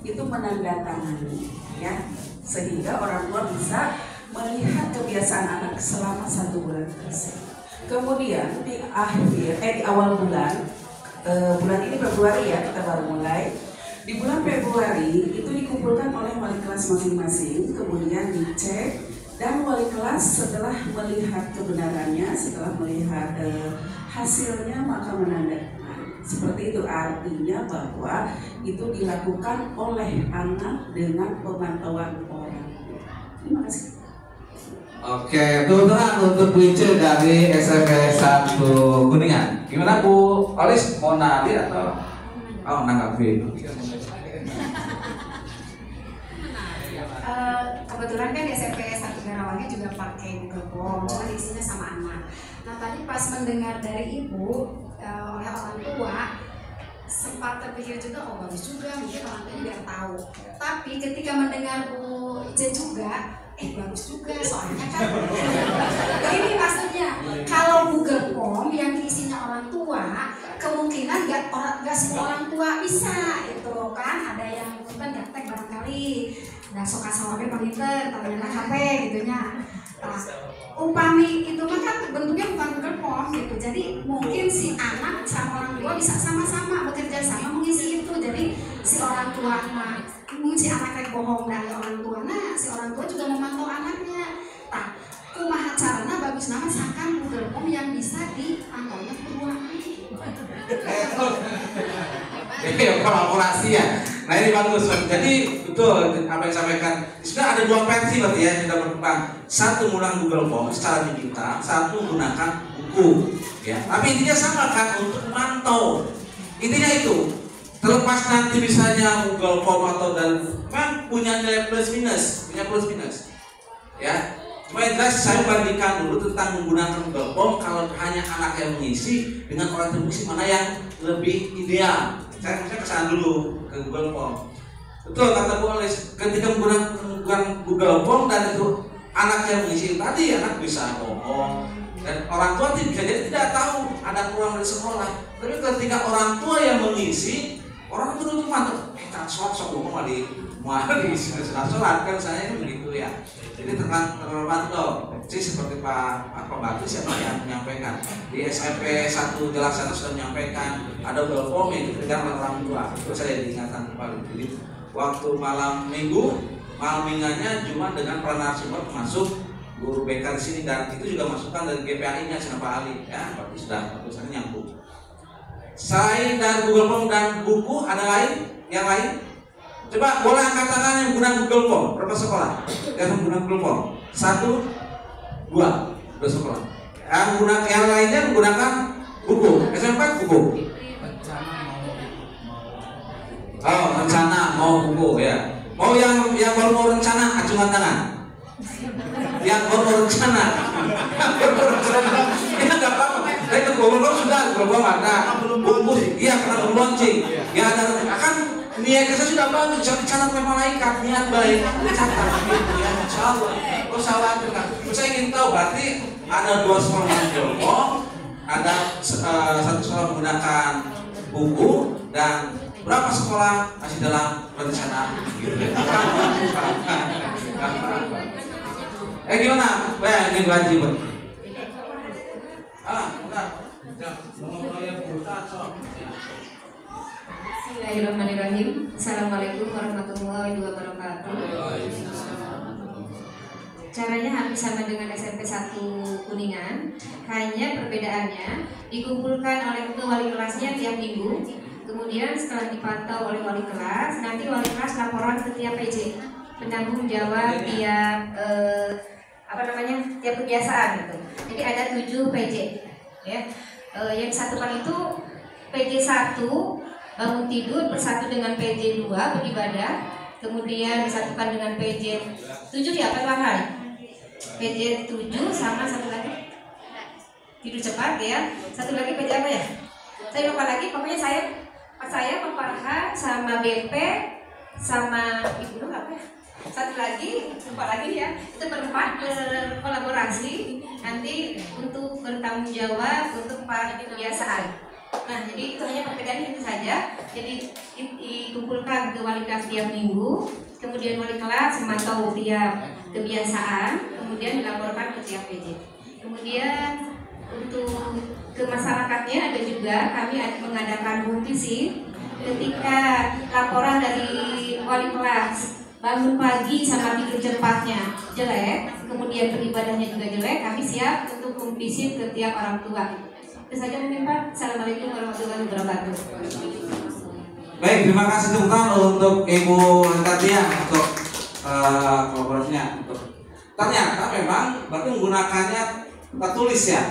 itu menandatangani, ya, sehingga orang tua bisa melihat kebiasaan anak selama 1 bulan selesai. Kemudian di awal bulan ini Februari ya, kita baru mulai. Di bulan Februari itu dikumpulkan oleh wali kelas masing-masing, kemudian dicek, dan wali kelas setelah melihat kebenarannya, setelah melihat hasilnya maka menandatangani. Seperti itu, artinya bahwa itu dilakukan oleh anak dengan pemantauan orang. Terima kasih. Oke, teman-teman, untuk Wice dari SMP 1 Kuningan. Gimana Bu Olis, mau nanti atau nanggapi? Kebetulan kan di SMP 1 Garawangnya juga pakai Google Form, cuma isinya sama anak. Nah tadi pas mendengar dari ibu oleh orang tua, sempat terpikir juga, oh bagus juga, mungkin orang tuanya biar tahu. Tapi ketika mendengar Bu Ica juga, bagus juga, soalnya kan ini maksudnya kalau Google Form yang isinya orang tua, kemungkinan gak semua orang tua bisa itu kan, ada yang bukan gaptek barangkali, nah suka sawabnya pinter, ternyata HP gitunya. Nah, upami itu mah kan bentuknya bukan Google Form gitu, jadi mungkin si anak sama orang tua bisa sama-sama bekerja sama mengisi itu, jadi si orang tua mah si anak kayak bohong dari orang tua, nah si orang tua juga memantau anaknya. Nah, kumaha carana bagus nama sangkan Google Form yang bisa dipantaunya kedua. Kolaborasi ya. Nah ini bagus. Jadi betul apa yang disampaikan. Sudah ada 2 versi berarti ya yang sudah berkembang. Satu menggunakan Google Form secara digital, satu menggunakan buku. Ya. Tapi intinya sama kan, untuk memantau. Intinya itu. Terlepas nanti misalnya Google Form atau dan kan punya nilai plus minus, ya. Cuma yang jelas saya bandingkan dulu tentang menggunakan Google Form kalau hanya anak yang mengisi dengan orang yang mengisi, mana yang lebih ideal. Saya kesana dulu ke Google Form. Betul kata Bu Olis, ketika menggunakan Google Form dan itu anak yang mengisi tadi, anak bisa bohong dan orang tua bisa jadi tidak tahu ada kurang dari sekolah. Tapi ketika orang tua yang mengisi, orang tua itu mantap, sok bohong di sholat kan saya begitu ya. Jadi terpantau. Jadi seperti Pak Bagus siapa yang menyampaikan di SMP 1 jelas sana sudah menyampaikan ada Google Form yang diberikan oleh orang tua. Itu saya diingatkan kembali. Jadi waktu malam minggunya cuma dengan para narasumber masuk guru BK di sini, dan itu juga masukan dari GPAI-nya Pak Ali ya, berarti sudah tulisannya nyambung. Selain dari Google Form dan buku, ada yang lain? Coba boleh angkat tangan yang menggunakan Google Form. Berapa sekolah yang menggunakan Google Form? 1, 2 sekolah. Yang lainnya menggunakan buku. SMP buku. Oh, rencana mau buku ya. Mau yang baru mau rencana, acungan tangan. Yang baru mau rencana. Ini enggak apa-apa. Saya ke Google Form sudah, Google Form ada. Buku, iya karena belum launching. Ya ada akan niat saya sudah bagus, jangan dicatat oleh malaikat, niat baik dicatat gitu ya, insya Allah. Oh salah kan? Saya ingin tahu berarti ada 2 sekolah yang Google, ada 1 sekolah menggunakan buku, dan berapa sekolah masih dalam rencana gitu. Gimana? Ini wajib. Benar. Bismillahirrahmanirrahim. Assalamualaikum warahmatullahi wabarakatuh. Caranya hampir sama dengan SMP 1 Kuningan, hanya perbedaannya dikumpulkan oleh wali kelasnya tiap minggu. Kemudian setelah dipantau oleh wali kelas, nanti wali kelas laporan ke tiap PJ, penanggung jawab tiap tiap kebiasaan gitu. Jadi ada 7 PJ ya. Yang disatukan itu PJ 1 bangun tidur bersatu dengan PJ 2 beribadah, kemudian disatukan dengan PJ 7 di apa Tuhan? PJ 7 sama satu lagi tidur cepat ya. Satu lagi PJ apa ya? Saya lupa lagi, pokoknya saya Pak Farhan sama BP sama Ibu Nur apa ya? Satu lagi, lupa lagi ya. Itu berempat berkolaborasi nanti untuk bertanggung jawab untuk kebiasaan. Nah, jadi itu hanya perbedaannya itu saja. Jadi dikumpulkan ke wali kelas tiap minggu, kemudian wali kelas memantau tiap kebiasaan, kemudian dilaporkan ke tiap PJ. Kemudian untuk ke masyarakatnya ada juga kami mengadakan home visit. Ketika laporan dari wali kelas bangun pagi sama tidur cepatnya jelek, kemudian beribadahnya juga jelek, kami siap untuk home visit ke tiap orang tua. Itu saja mungkin Pak. Assalamualaikum warahmatullahi wabarakatuh. Baik, terima kasih tepuk tangan untuk Ibu Katia untuk kolaborasinya. Ternyata memang berarti menggunakannya tertulis ya,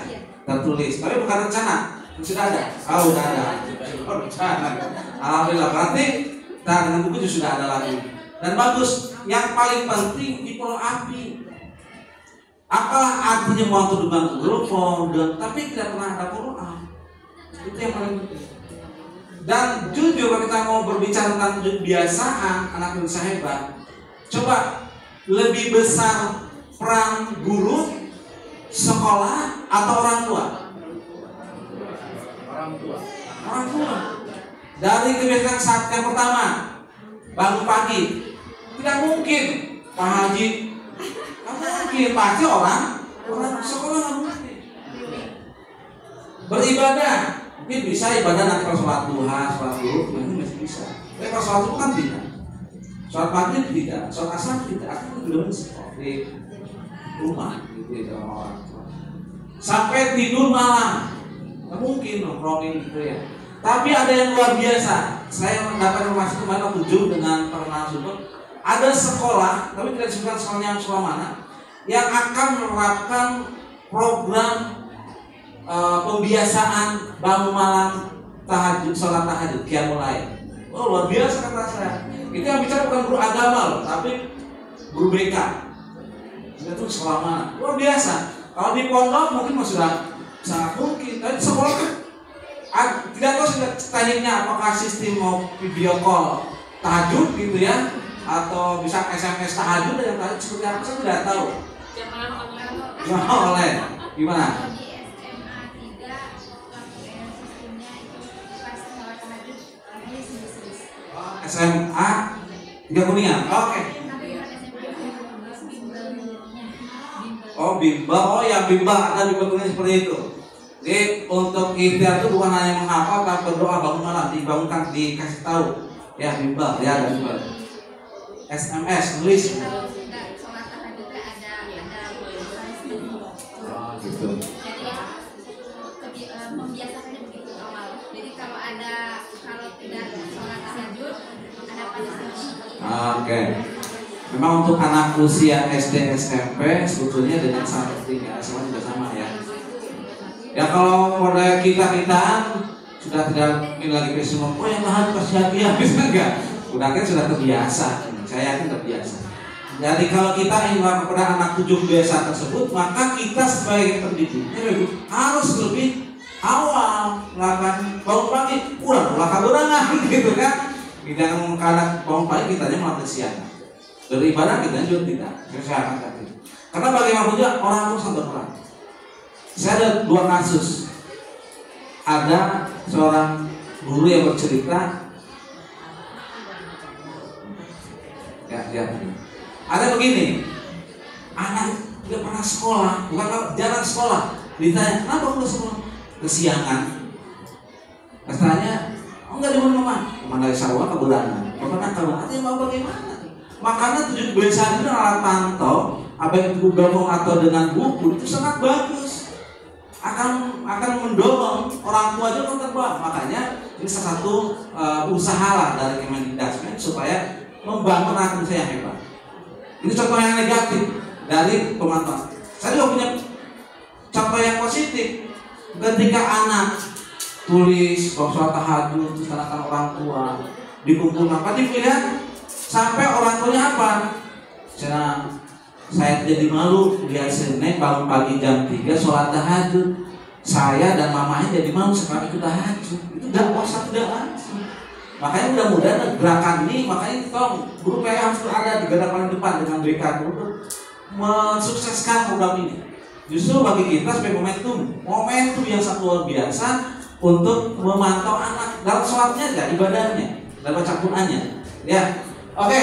tertulis, tapi bukan rencana. Sudah ada? Oh, sudah ada. Oh, rencana. Alhamdulillah, berarti dengan buku juga sudah ada lagi. Dan bagus. Yang paling penting di follow up. Apalah artinya mau dengan grup form, tapi tidak pernah ada follow up. Itu yang paling penting. Dan jujur kalau kita mau berbicara tentang kebiasaan anak Indonesia hebat, coba lebih besar peran guru, sekolah atau orang tua? Orang tua. Dari kebiasaan saat yang pertama, bangun pagi, tidak mungkin Pak Haji, mungkin pasti orang sekolah nggak mungkin. Beribadah, mungkin bisa ibadah nanti kalau sholat duha, sholat zuhur, mungkin masih bisa. Tapi kalau sholat zuhur kan tidak, sholat maghrib tidak, sholat asar tidak, akan belum di rumah gitu ya orang. Sampai tidur malam, nggak mungkin nongkrongin gitu ya. Tapi ada yang luar biasa. Saya mendapat informasi kemarin waktu Zoom dengan Pernah Super. Ada sekolah, tapi tidak disebutkan sekolahnya yang sekolah mana, yang akan menerapkan program pembiasaan bangun malam, tahajud, sholat tahajud, qiyamul lail. Oh, luar biasa kata saya. Itu yang bicara bukan guru agama loh, tapi guru BK. Itu sekolah mana? Luar biasa. Kalau di pondok mungkin sudah sangat mungkin, tapi sekolah tidak tahu sudah tekniknya apakah sistem mau video call tahajud gitu ya, atau bisa SMS tahajud dan tahajud seperti apa saya tidak tahu. Ya oleh gimana? SMA 3 Kuningan. Oke. Oh bimbel, oh ya bimbel, ada bimbel Kuningan seperti itu. Jadi untuk ikhtiar itu bukan hanya menghafal, tapi berdoa bangun malam, dibangunkan, dikasih tahu. Ya bimbel, ya ada bimbel. SMS, tulis. Oh gitu. Membiasakannya begitu awal. Jadi kalau tidak sholat tahajud, ada pada Oke. Memang untuk anak usia SD SMP sebetulnya dengan seperti SMA juga sama ya. Ya kalau pada kita sudah tidak ingin lagi semua, oh yang tahan pasti hadiah, bisa enggak? Udah kan sudah terbiasa, saya yakin terbiasa. Jadi kalau kita ingin kepada anak 7 kebiasaan tersebut, maka kita sebagai pendidik harus lebih awal melakukan bangun pagi, ulah kaburangan gitu kan. Kita mengkanak bangun pagi kita aja malah siang. Beribadah kita juga tidak, saya akan katakan. Karena bagaimanapun juga orang itu sangat berperan. Saya ada 2 kasus. Ada seorang guru yang bercerita, ya. Ada begini, anak tidak pernah sekolah, bukan jarang sekolah. Ditanya, kenapa perlu sekolah? Kesiangan. Katanya, oh enggak di mana, kemana sawah kebulangan. Pernah kamu, artinya mau bagaimana? Makanya 7 kebiasaan itu alat pantau, apa yang Google Form atau dengan buku itu sangat bagus. Akan mendorong orang tua juga untuk terbang. Makanya ini salah satu usaha lah dari Kemendikbud supaya membangun anak Indonesia yang hebat. Ini contoh yang negatif dari pemantauan. Saya juga punya contoh yang positif. Ketika anak tulis sholat tahajud, terus tanahkan orang tua, dikumpulkan, apa dilihat sampai orang tuanya apa? Saya jadi malu lihat Senin bangun pagi jam 3 sholat tahajud. Saya dan mamanya jadi malu sekarang ikut tahajud. Itu dakwah satu langsung. Makanya mudah-mudahan gerakan ini, makanya tolong guru PA harus ada di garda paling depan dengan BK untuk mensukseskan program ini. Justru bagi kita sebagai momentum yang sangat luar biasa untuk memantau anak dalam sholatnya aja, ibadahnya, dalam baca Qur'annya. Ya, oke.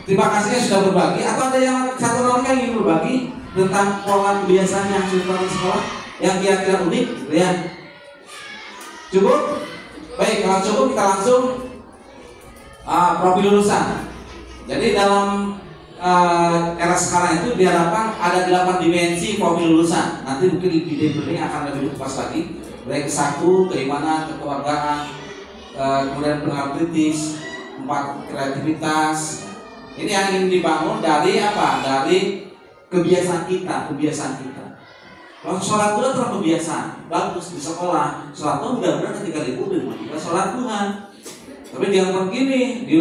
Terima kasih yang sudah berbagi. Atau ada yang satu orang yang ingin berbagi tentang pola kebiasaan yang sudah di sekolah yang kira-kira unik, ya? Cukup? Baik, kalau cukup kita langsung profil lulusan. Jadi dalam era sekarang itu diharapkan ada 8 dimensi profil lulusan. Nanti mungkin di video ini akan lebih luas lagi. Baik 1, keimanan, kekeluargaan, kemudian pengaruh kritis, 4, kreativitas. Ini yang ingin dibangun dari apa? Dari kebiasaan kita. Kalau sholat duha adalah kebiasaan, bagus di sekolah. Sholat duha mudah-mudahan ketika libur di rumah kita sholat duha. Tapi jangan begini, di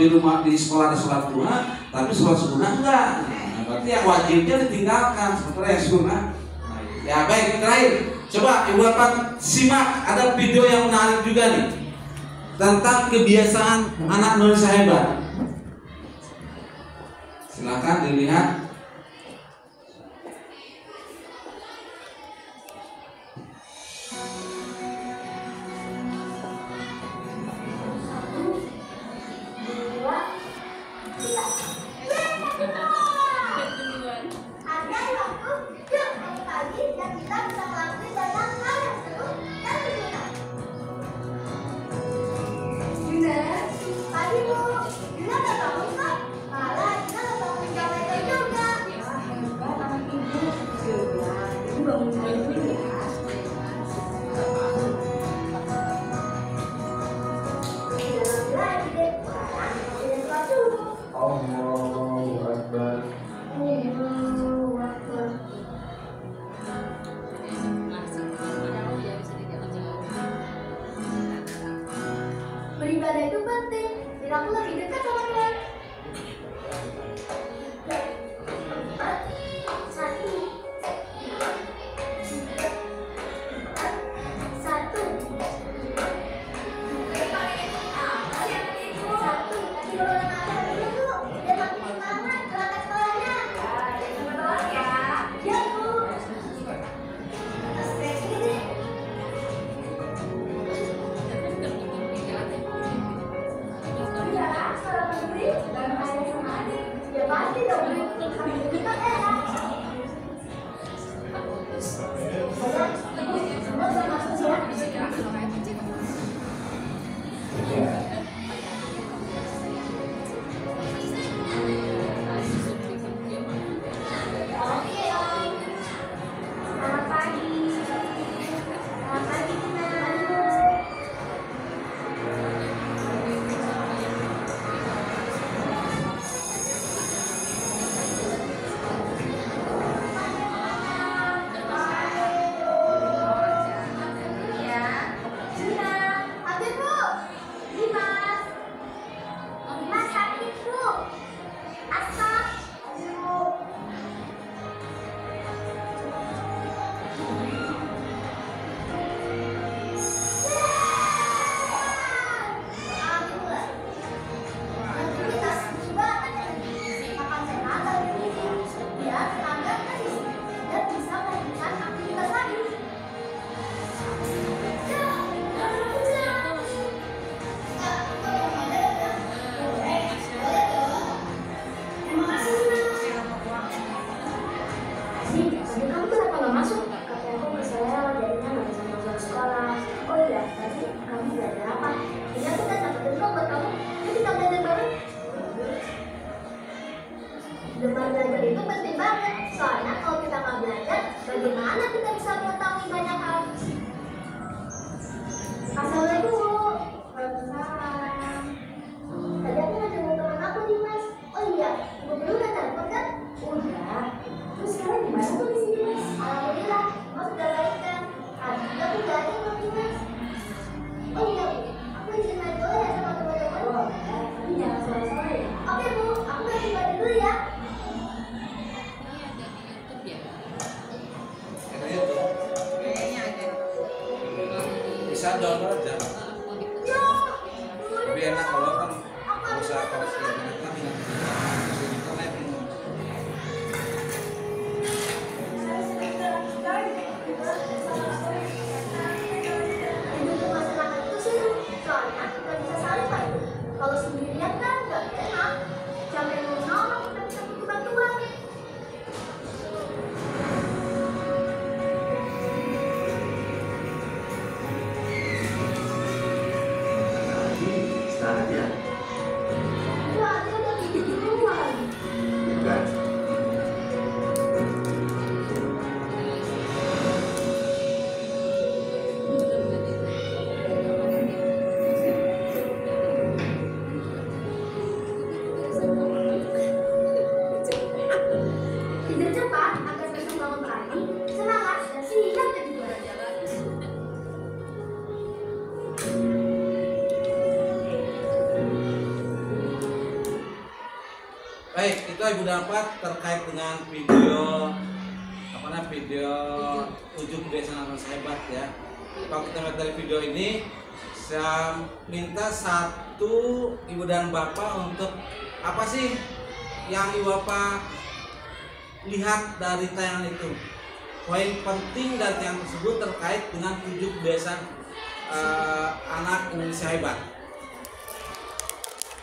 rumah di sekolah ada sholat duha, tapi sholat sunnah enggak. Nah, berarti yang wajibnya ditinggalkan, sementara yang sunnah. Ya baik, terakhir, coba ibu bapak simak, ada video yang menarik juga nih tentang kebiasaan anak Indonesia hebat. Silakan dilihat. Beribadah itu penting, dan aku lebih dekat sama Tuhan. Belajar itu penting banget, soalnya kalau kita nggak belajar, bagaimana kita bisa mengetahui banyak hal? Assalamualaikum Bu. Waalaikumsalam. Tadi aku ngajak teman aku nih Mas. Oh iya, Ibu Guru udah telepon kan? Udah. Terus sekarang gimana tuh di sini Mas? Alhamdulillah, Mas udah baik kan? Ada kerjaan belum nih Mas? Oh iya Bu, aku izin main dulu ya sama teman-teman. Oh, tapi jangan sore-sore ya. Oke Bu, aku main balik dulu ya. Bisa download aja. Baik, itu Ibu dapat terkait dengan video apa namanya video 7 kebiasaan anak hebat ya. Kalau kita lihat dari video ini, saya minta satu Ibu dan Bapak untuk apa sih yang Ibu Bapak lihat dari tayangan itu. Poin penting dari tayangan tersebut terkait dengan 7 kebiasaan anak Indonesia hebat.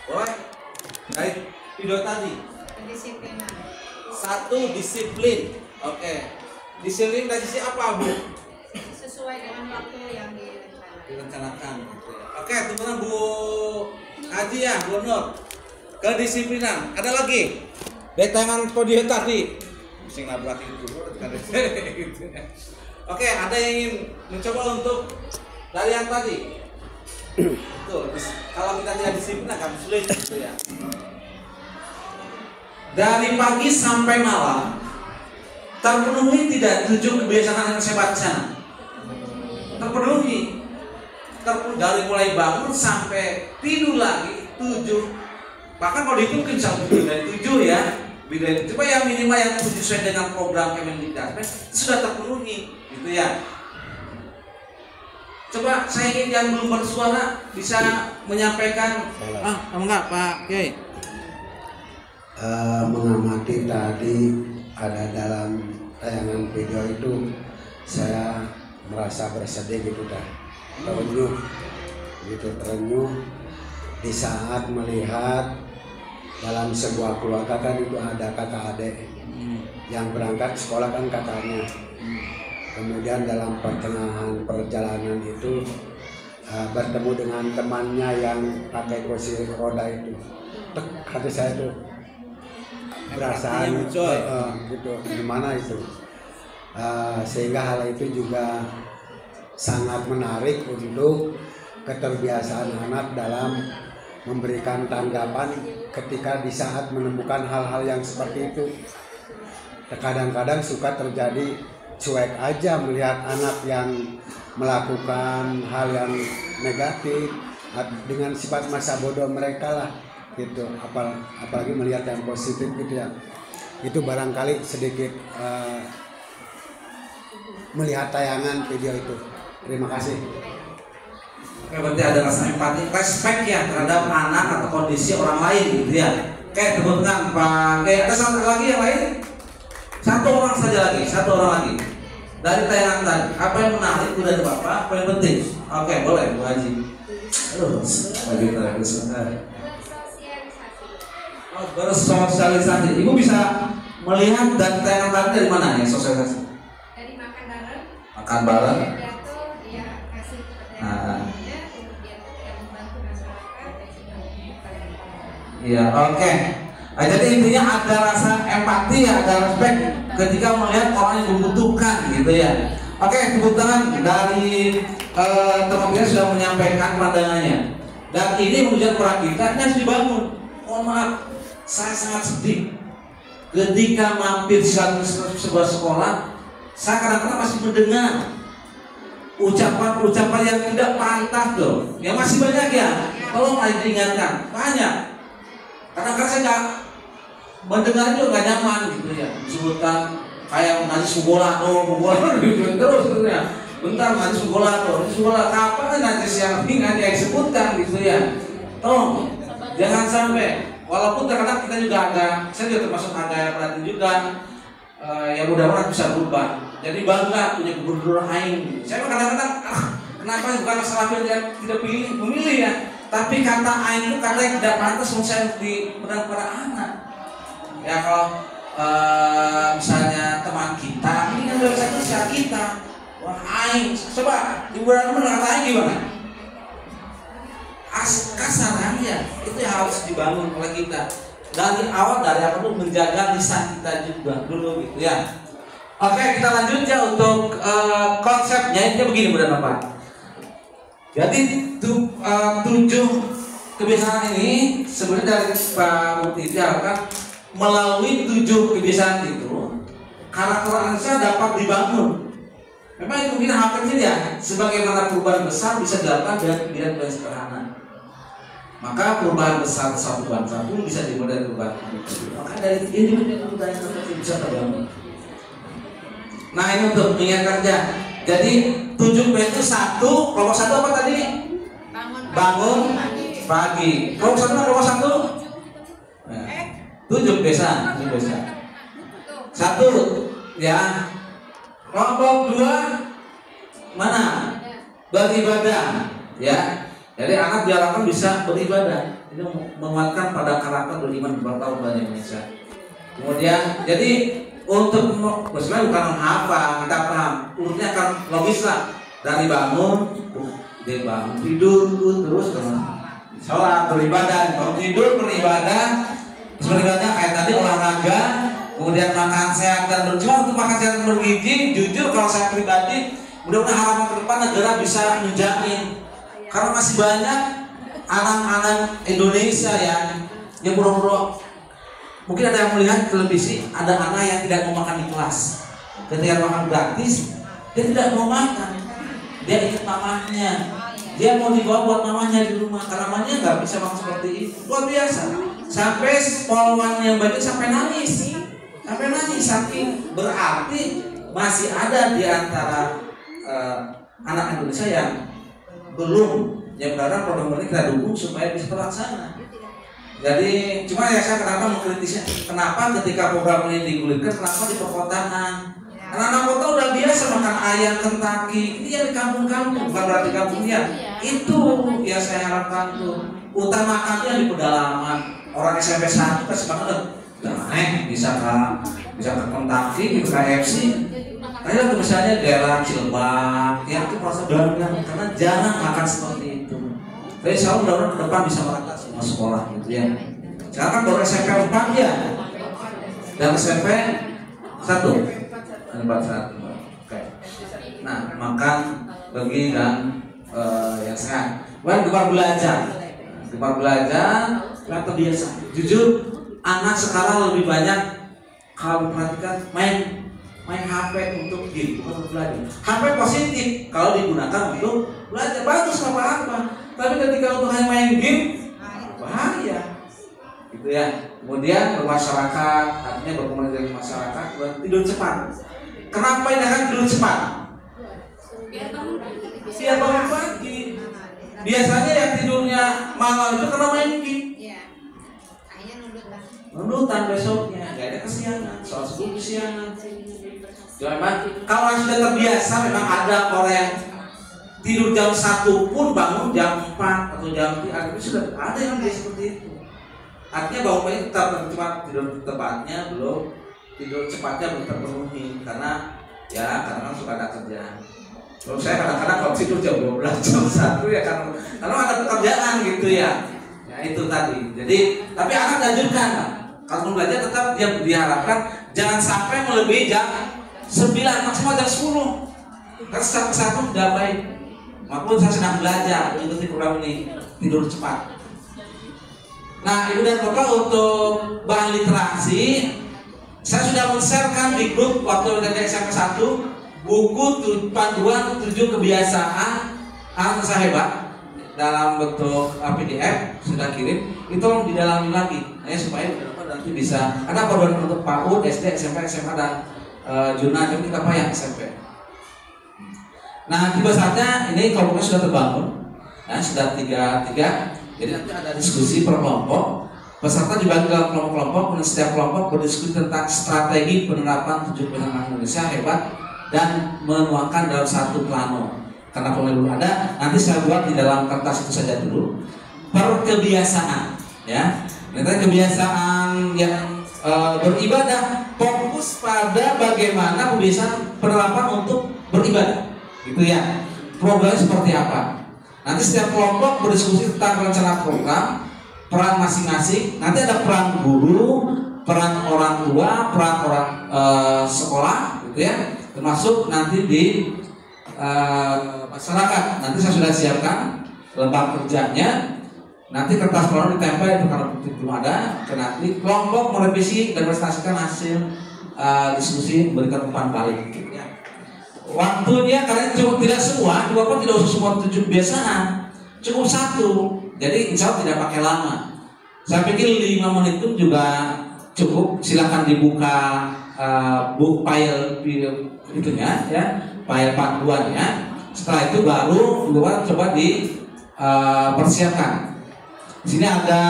Boleh? Dari video tadi. Kedisiplinan. 1, disiplin. Oke. Disiplin dari sisi apa, Bu? Sesuai dengan waktu yang Direncanakan. Gitu ya. Oke, teman-teman Bu Haji ya, Bu Nur. Kedisiplinan. Ada lagi? Dari tayangan video tadi. Mesti nabrak itu. Gitu ya. Oke, ada yang ingin mencoba untuk dari yang tadi? Tuh, kalau kita tidak disiplin akan sulit gitu ya. Dari pagi sampai malam terpenuhi tidak 7 kebiasaan yang saya baca? Terpenuhi. Dari mulai bangun sampai tidur lagi 7. Bahkan kalau dihitung mungkin bisa lebih dari 7 ya. Coba ya minimal yang sesuai dengan program Kemendikbud sudah terpenuhi gitu ya. Coba saya ingin yang belum bersuara bisa menyampaikan. Enggak Pak Kiai. Mengamati tadi ada dalam tayangan video itu, saya merasa bersedih gitu dah, terenyuh gitu, terenyuh di saat melihat dalam sebuah keluarga kan itu ada kakak adik yang berangkat sekolah kan kakaknya. Kemudian dalam pertengahan perjalanan itu bertemu dengan temannya yang pakai kursi roda itu. Hati saya tuh perasaan gitu, gimana itu. Sehingga hal itu juga sangat menarik untuk keterbiasaan anak dalam memberikan tanggapan ketika di saat menemukan hal-hal yang seperti itu. Kadang-kadang suka terjadi cuek aja melihat anak yang melakukan hal yang negatif dengan sifat masa bodoh mereka lah gitu, apalagi melihat yang positif gitu ya. Itu barangkali sedikit melihat tayangan video itu. Terima kasih. Oke, berarti ada rasa empati, respect ya terhadap anak atau kondisi orang lain gitu ya. Oke, teman-teman Pak. Oke, ada satu lagi yang lain? Satu orang lagi. Dari tayangan tadi, apa yang menarik udah ada Bapak, apa yang penting? Oke, boleh Bu Haji. Lagi terakhir sebentar. Bersosialisasi. Ibu bisa melihat dan tayangan tadi dari mana ya sosialisasi? Dari makan bareng. Makan bareng. Pidato dia kasih pertanyaannya, kemudian dia membantu masyarakat dan juga Iya, oke. Jadi intinya ada rasa empati, ada respect ketika melihat orang yang membutuhkan gitu ya. Oke, tepuk tangan dari teman-teman sudah menyampaikan pandangannya. Dan ini menunjukkan peran kita ini harus dibangun. Mohon maaf, saya sangat sedih ketika mampir di sebuah sekolah, saya kadang-kadang masih mendengar ucapan-ucapan yang tidak pantas loh. Ya masih banyak ya. Tolong diingatkan, banyak. Kadang-kadang saya nggak mendengar juga nggak nyaman gitu ya. Disebutkan kayak najis bola gitu terus gitu ya. Bentar najis bola kapan najis yang nggak disebutkan gitu ya. Tolong jangan sampai. Walaupun terkadang kita juga ada, saya juga termasuk ada perhatian juga. Ya mudah-mudahan bisa berubah. Jadi bangga punya gubernur aing. Saya kadang-kadang kenapa bukan masalah yang tidak memilih ya. Tapi kata aing itu kata yang tidak pantas saya diberikan pada anak. Ya kalau misalnya teman kita, ini kan udah bisa kita. Wah aing, coba ibu-ibu kata aing gimana? Kasar ya, itu yang harus dibangun oleh kita. Dari awal dari apa tuh menjaga lisan kita juga dulu gitu ya. Oke, kita lanjut ya untuk konsepnya ini begini Bunda Bapak. Jadi 7 kebiasaan ini sebenarnya dari Pak Mukti diharapkan melalui 7 kebiasaan itu karakter manusia dapat dibangun. Memang itu mungkin hal kecil ya, sebagaimana perubahan besar bisa dilakukan dengan kebiasaan sederhana. Maka perubahan besar satu bangsa pun bisa dimulai dari perubahan individu. Maka dari individu budaya bisa terbangun. Nah ini untuk mengingat kerja. Jadi 7P itu satu, kelompok satu apa tadi? Bangun pagi. Kelompok satu, kelompok satu. 7 desa, 7 desa. Satu, ya. Kelompok 2 mana? Beribadah, ya. Jadi anak diharapkan bisa beribadah. Ini menguatkan pada karakter beriman kepada Allah Indonesia. Kemudian, jadi untuk sebenarnya bukan apa kita paham, urutnya akan logis lah. Dari bangun, dia bangun tidur, terus sholat, beribadah, bangun tidur, beribadah. Sebenarnya kayak tadi olahraga, kemudian makan sehat dan berjuang untuk makan sehat dan bergizi. Jujur kalau saya pribadi, mudah-mudahan harapan ke depan negara bisa menjamin. Karena masih banyak anak-anak Indonesia yang pura-pura. Mungkin ada yang melihat televisi, ada anak yang tidak mau makan di kelas. Ketika makan gratis, dia tidak mau makan. Dia ikut mamahnya. Dia mau dibawa buat mamahnya di rumah. Karena mamahnya nggak bisa makan seperti itu. Luar biasa. Sampai polwan yang banyak sampai nangis. Sampai nangis. Saking berarti masih ada di antara anak Indonesia yang belum, yang berharap program ini kita dukung supaya bisa terlaksana. Jadi cuma ya saya kenapa mengkritisnya, kenapa ketika program ini digulirkan, kenapa di perkotaan? Anak-anak kota udah biasa makan ayam Kentucky, ini yang di kampung-kampung, bukan berarti kampungnya. Itu yang saya harapkan tuh. Utamakannya di pedalaman. Orang SMP 1 kasih makan bisa ke Kentucky, ke KFC. Ayo misalnya daerah Cilebak, ya itu merasa bangga karena jarang makan seperti itu. Tapi saya mudah-mudahan ke depan bisa merata semua sekolah gitu ya. Sekarang kan baru SMP 4 ya, dan SMP 1. Oke. Nah, makan, pergi dan yang sehat. Gemar belajar, kita terbiasa. Jujur, anak sekarang lebih banyak kalau perhatikan main HP untuk game, bukan untuk belajar. HP positif kalau digunakan untuk belajar, bagus apa-apa. Tapi ketika untuk hanya main game, bahaya. Gitu ya. Kemudian bermasyarakat, artinya berkomunikasi dengan masyarakat, tidur cepat. Kenapa ini akan tidur cepat? Biar bangun pagi. Biasanya yang tidurnya malam itu karena main game. Nudutan besoknya, gak ada kesiangan, soal subuh kesiangan. Memang kalau sudah terbiasa, memang ada orang yang tidur jam 1 pun bangun jam 4 atau jam 3, itu sudah ada yang dia seperti itu. Artinya bangun pagi tetap cepat, tidur tepatnya belum, tidur cepatnya belum terpenuhi karena kadang suka ada kerjaan. Kalau saya kadang-kadang kalau tidur jam 12, jam 1 ya karena ada pekerjaan gitu ya. Ya itu tadi. Jadi tapi anak dianjurkan kalau belajar tetap dia diharapkan jangan sampai melebihi jam 9 maksimal jam 10. Karena secara kesehatan tidak baik. Maupun saya sedang belajar mengikuti program ini tidur cepat. Nah, Ibu dan Bapak untuk bahan literasi saya sudah men-sharekan di grup waktu dari SMP 1 buku panduan 7 kebiasaan anak usaha hebat dalam bentuk PDF sudah kirim. Itu tolong didalami lagi supaya nanti bisa ada panduan untuk PAUD, SD, SMP, SMA dan Juna jadi kita apa yang SMP. Nah, tiba saatnya ini kelompoknya sudah terbangun, sudah 3. Jadi nanti ada diskusi per kelompok. Peserta dibagi dalam kelompok-kelompok dan setiap kelompok berdiskusi tentang strategi penerapan 7 kebiasaan Indonesia hebat dan menuangkan dalam satu plano. Karena belum ada, nanti saya buat di dalam kertas itu saja dulu. Per kebiasaan, ya. Nanti kebiasaan yang beribadah fokus pada bagaimana kebiasaan penerapan untuk beribadah, gitu ya. Programnya seperti apa? Nanti setiap kelompok berdiskusi tentang rencana program, peran masing-masing. Nanti ada peran guru, peran orang tua, peran orang sekolah, gitu ya. Termasuk nanti di masyarakat. Nanti saya sudah siapkan lembar kerjanya. Nanti kertas plano ditempel itu kalau belum ada. Nanti kelompok merevisi dan presentasikan hasil diskusi, memberikan umpan balik. Ya. Waktunya karena cukup tidak semua, Bapak tidak usah semua 7 kebiasaan, cukup 1. Jadi insya Allah tidak pakai lama. Saya pikir 5 menit pun juga cukup. Silakan dibuka book file itunya ya, file panduannya. Setelah itu baru coba dipersiapkan. Di sini ada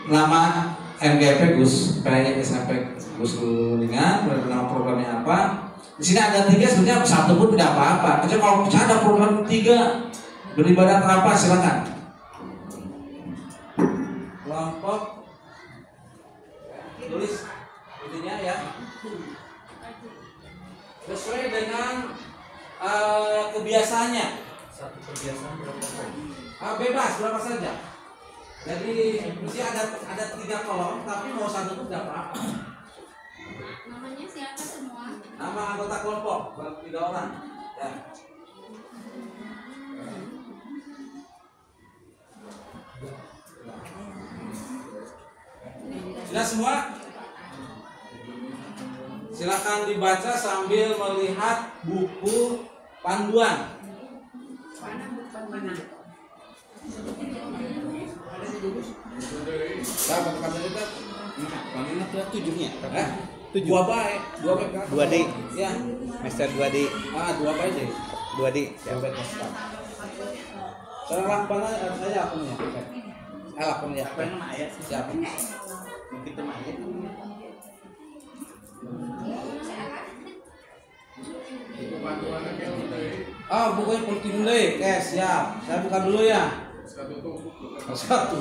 nama MGP Gus SMP Gus Kuningan, nama programnya apa. Di sini ada 3, sebenarnya 1 pun tidak apa-apa. Kecuali kalau misalnya ada program 3 beribadah apa, silakan. Kelompok tulis intinya ya. Sesuai dengan kebiasaannya. Satu kebiasaan berapa? Bebas berapa saja. Jadi mesti ada 3 kolom, tapi mau 1 pun tidak apa-apa. Namanya siapa semua? Nama anggota kelompok 3 orang. Ya. Sudah semua? Silakan dibaca sambil melihat buku panduan. Mana bukan mana? Dapat kata kita. Panggilnya tuh 7-nya. 2 baik, 2 baik. 2D. Ya. Master 2D. 2 baik deh. 2D. 2 baik master. Saya lakukan saya akunnya. Akunnya. Apa yang nama ayat siapa? Mungkin teman ayat. Bukunya penting deh, guys. Siap. Saya buka dulu ya. Satu.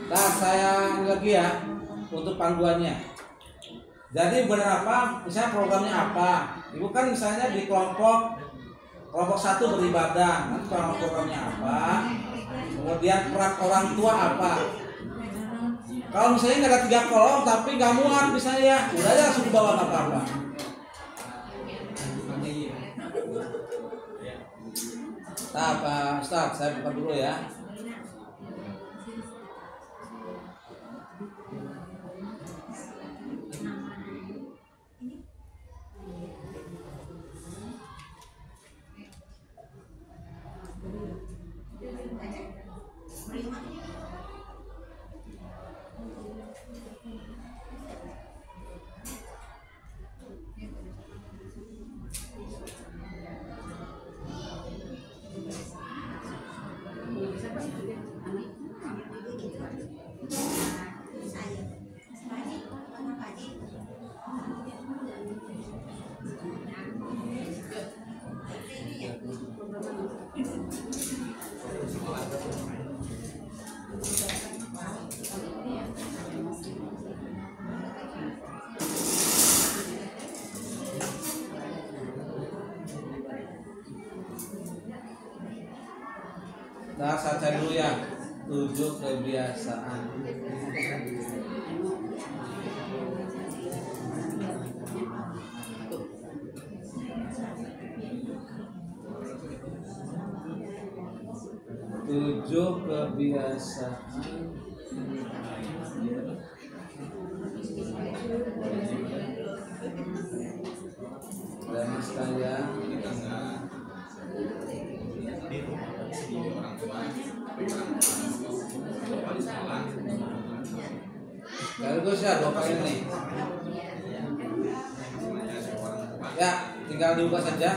Nah, saya lagi ya untuk panduannya. Jadi benar apa? Misalnya programnya apa? Ibu kan misalnya di kelompok 1 beribadah. Nanti programnya apa? Kemudian peran orang tua apa? Kalau misalnya nggak ada 3 kolom tapi nggak muat misalnya ya, udah aja langsung dibawa nggak apa-apa. Ustaz, saya buka dulu ya. Nah, saya cari dulu ya 7 kebiasaan. Tujuh kebiasaan dan saya Bagus ya 2 poin nih. Ya, tinggal diubah saja.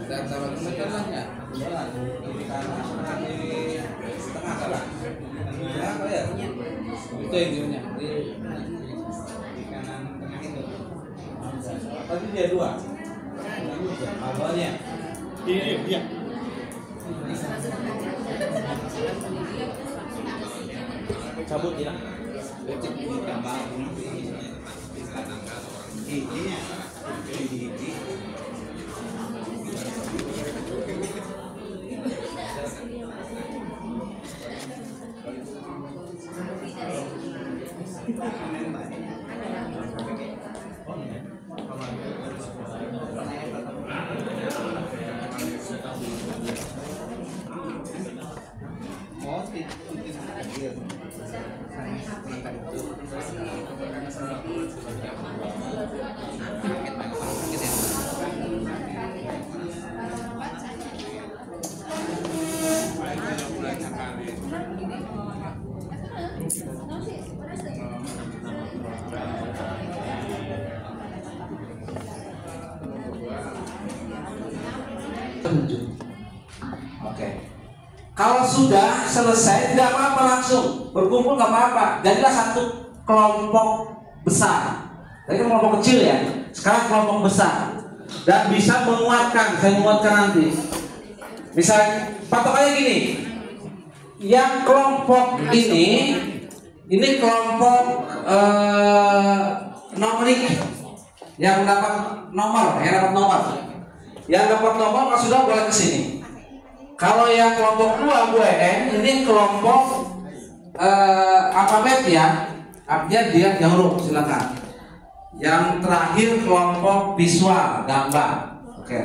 Dan sama teman-temannya di kanan di tengah salah ya apa ya itu intinya di kanan tengah itu tadi dia 2 awalnya iya cabut ya becek di gambar ini Oke. Kalau sudah selesai tidak apa-apa, langsung berkumpul nggak apa-apa. Jadilah satu kelompok besar. Tadi kan kelompok kecil ya. Sekarang kelompok besar dan bisa menguatkan. Saya menguatkan nanti. Misalnya patokannya gini. Yang kelompok ini kelompok numerik yang dapat nomor, yang dapat nomor kalau sudah boleh ke sini. Kalau yang kelompok 2 Bu ini kelompok alfabet ya, artinya dia yang huruf, silakan. Yang terakhir kelompok visual, gambar. Oke.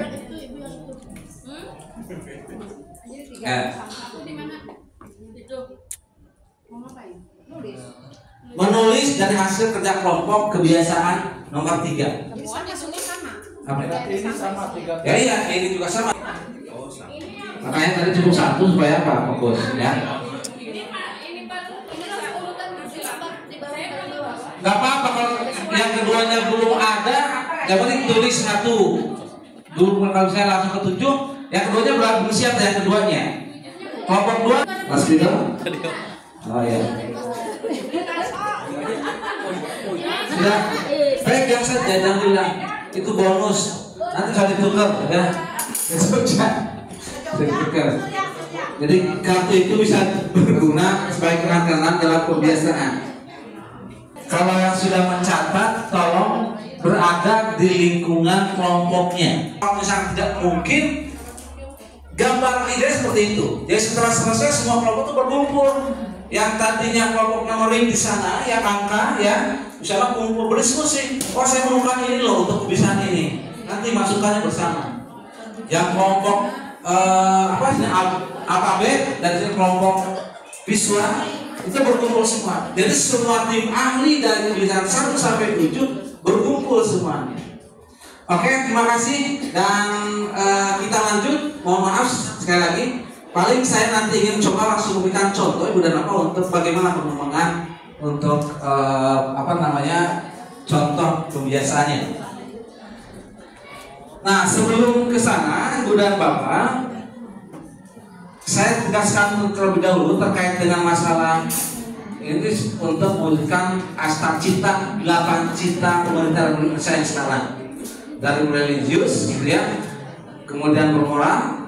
Menulis dari hasil kerja kelompok kebiasaan nomor 3. Apa ini sama 3. Ya iya, ini juga sama. Makanya tadi cukup 1 supaya apa? Fokus ya. Gak apa-apa kalau yang keduanya belum ada, yang penting tulis 1. Dulu kalau saya langsung ke 7, yang keduanya belum siap yang keduanya. Kelompok 2, Mas Fido. Oh ya. Sudah, pegang saja, jangan bilang itu bonus. Nanti bisa ditukar ya. Ditukar. Jadi kartu itu bisa berguna sebagai kenang-kenangan dalam kebiasaan. Kalau yang sudah mencatat, tolong berada di lingkungan kelompoknya. Kalau misalnya tidak mungkin, gambar ide seperti itu. Jadi setelah selesai semua kelompok itu berkumpul. Yang tadinya kelompok numerik di sana, yang angka, ya, misalnya kumpul berdiskusi. Oh, saya menemukan ini loh untuk kebiasaan ini. Nanti masukannya bersama. Yang kelompok alfabet dan kelompok visual itu berkumpul semua. Jadi semua tim ahli dari kebiasaan 1 sampai 7 berkumpul semuanya. Oke, terima kasih dan kita lanjut. Mohon maaf sekali lagi. Paling saya nanti ingin coba langsung memberikan contoh Ibu dan Bapak untuk bagaimana pengembangan untuk contoh kebiasaannya. Nah, sebelum ke sana Ibu dan Bapak, saya tegaskan terlebih dahulu terkait dengan masalah ini untuk mewujudkan asta cita, 8 cita pemerintah Indonesia yang sekarang. Dari religius, gitu ya, kemudian bermoral,